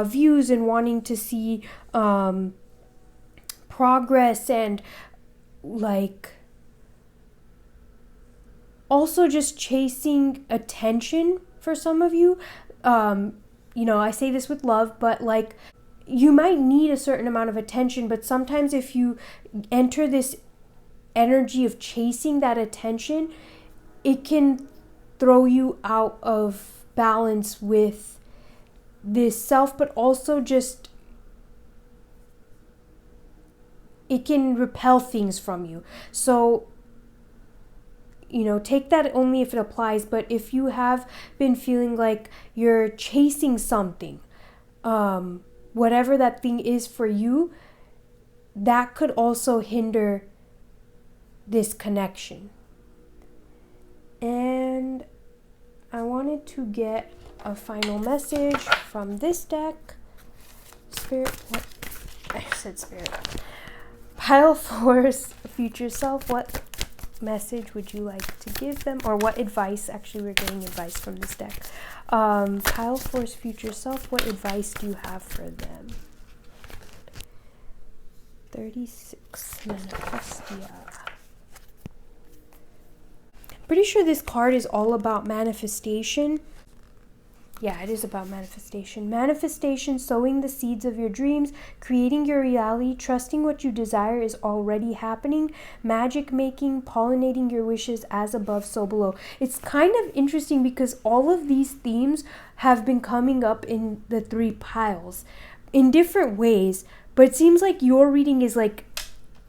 views and wanting to see progress, and like also just chasing attention for some of you. I say this with love, but like, you might need a certain amount of attention, but sometimes if you enter this energy of chasing that attention, it can throw you out of balance with this self, but also just it can repel things from you. So take that only if it applies. But if you have been feeling like you're chasing something, whatever that thing is for you, that could also hinder this connection. And I wanted to get a final message from this deck. Spirit, what? I said Spirit. Pile 4's future self, what message would you like to give them? Or what advice? Actually, we're getting advice from this deck. Pile 4's future self, what advice do you have for them? 36, Manifestia. Pretty sure this card is all about manifestation. Yeah, it is about manifestation. Manifestation, sowing the seeds of your dreams, creating your reality, trusting what you desire is already happening, magic making, pollinating your wishes, as above, so below. It's kind of interesting because all of these themes have been coming up in the 3 piles in different ways, but it seems like your reading is like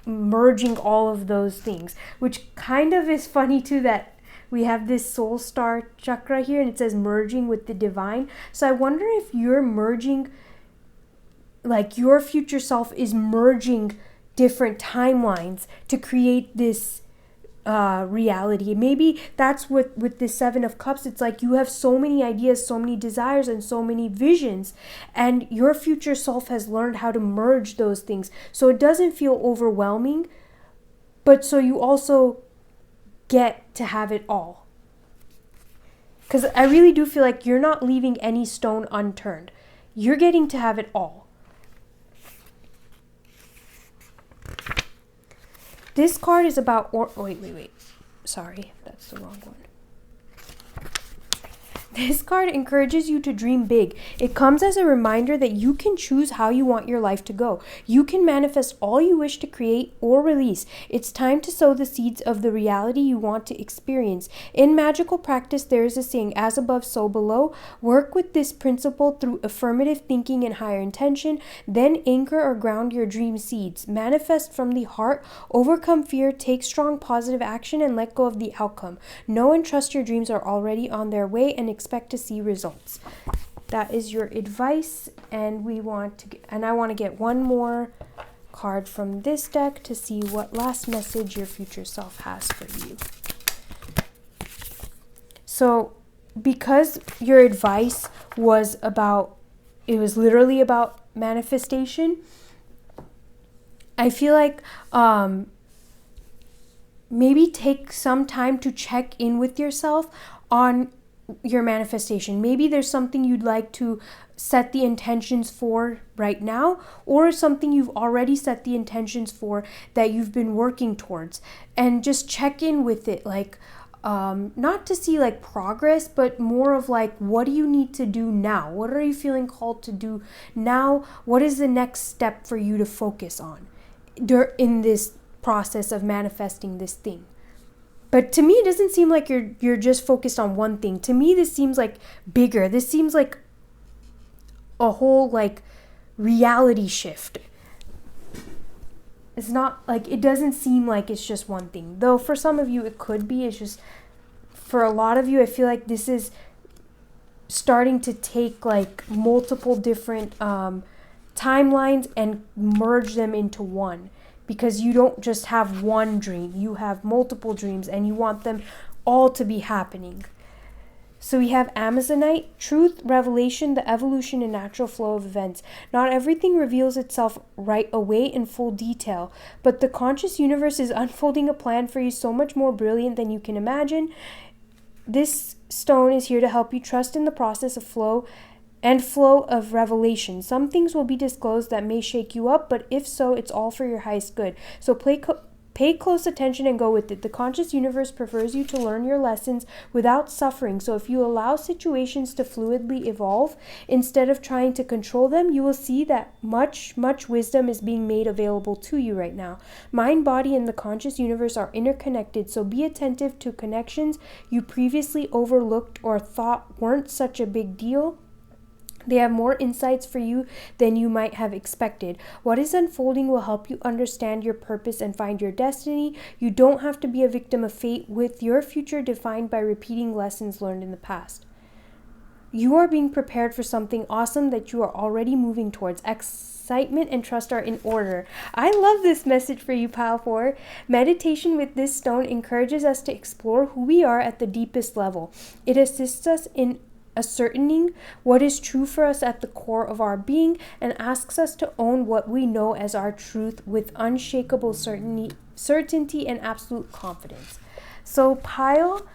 merging all of those things, which kind of is funny too, that we have this soul star chakra here and it says merging with the divine. So I wonder if you're merging, like your future self is merging different timelines to create this reality. Maybe that's what with the 7 of Cups, it's like you have so many ideas, so many desires, and so many visions, and your future self has learned how to merge those things so it doesn't feel overwhelming, but so you also get to have it all. Because I really do feel like you're not leaving any stone unturned. You're getting to have it all. This card is about... wait. Sorry, that's the wrong one. This card encourages you to dream big. It comes as a reminder that you can choose how you want your life to go. You can manifest all you wish to create or release. It's time to sow the seeds of the reality you want to experience. In magical practice, there is a saying, as above, so below. Work with this principle through affirmative thinking and higher intention. Then anchor or ground your dream seeds. Manifest from the heart. Overcome fear. Take strong positive action and let go of the outcome. Know and trust your dreams are already on their way and expect to see results. That is your advice, and I want to get one more card from this deck to see what last message your future self has for you. So because your advice was literally about manifestation, I feel like maybe take some time to check in with yourself on your manifestation. Maybe there's something you'd like to set the intentions for right now, or something you've already set the intentions for that you've been working towards, and just check in with it, like not to see like progress, but more of like, what do you need to do now? What are you feeling called to do now? What is the next step for you to focus on in this process of manifesting this thing? But to me, it doesn't seem like you're just focused on one thing. To me, this seems like bigger. This seems like a whole like reality shift. It's not like, it doesn't seem like it's just one thing. Though for some of you, it could be. It's just, for a lot of you, I feel like this is starting to take like multiple different timelines and merge them into one. Because you don't just have one dream, you have multiple dreams, and you want them all to be happening. So we have Amazonite, truth, revelation, the evolution and natural flow of events. Not everything reveals itself right away in full detail, but the conscious universe is unfolding a plan for you so much more brilliant than you can imagine. This stone is here to help you trust in the process of flow of revelation. Some things will be disclosed that may shake you up, but if so, it's all for your highest good. So pay close attention and go with it. The conscious universe prefers you to learn your lessons without suffering. So if you allow situations to fluidly evolve instead of trying to control them, you will see that much wisdom is being made available to you right now. Mind, body, and the conscious universe are interconnected, so be attentive to connections you previously overlooked or thought weren't such a big deal. They have more insights for you than you might have expected. What is unfolding will help you understand your purpose and find your destiny. You don't have to be a victim of fate, with your future defined by repeating lessons learned in the past. You are being prepared for something awesome that you are already moving towards. Excitement and trust are in order. I love this message for you, Pile 4. Meditation with this stone encourages us to explore who we are at the deepest level. It assists us in ascertaining what is true for us at the core of our being and asks us to own what we know as our truth with unshakable certainty and absolute confidence. So Pile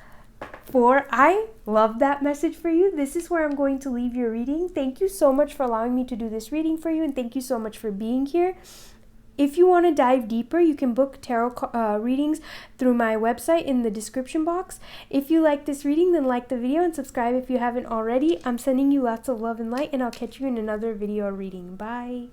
4, I love that message for you. This is where I'm going to leave your reading. Thank you so much for allowing me to do this reading for you, and thank you so much for being here. If you want to dive deeper, you can book tarot readings through my website in the description box. If you like this reading, then like the video and subscribe if you haven't already. I'm sending you lots of love and light, and I'll catch you in another video or reading. Bye.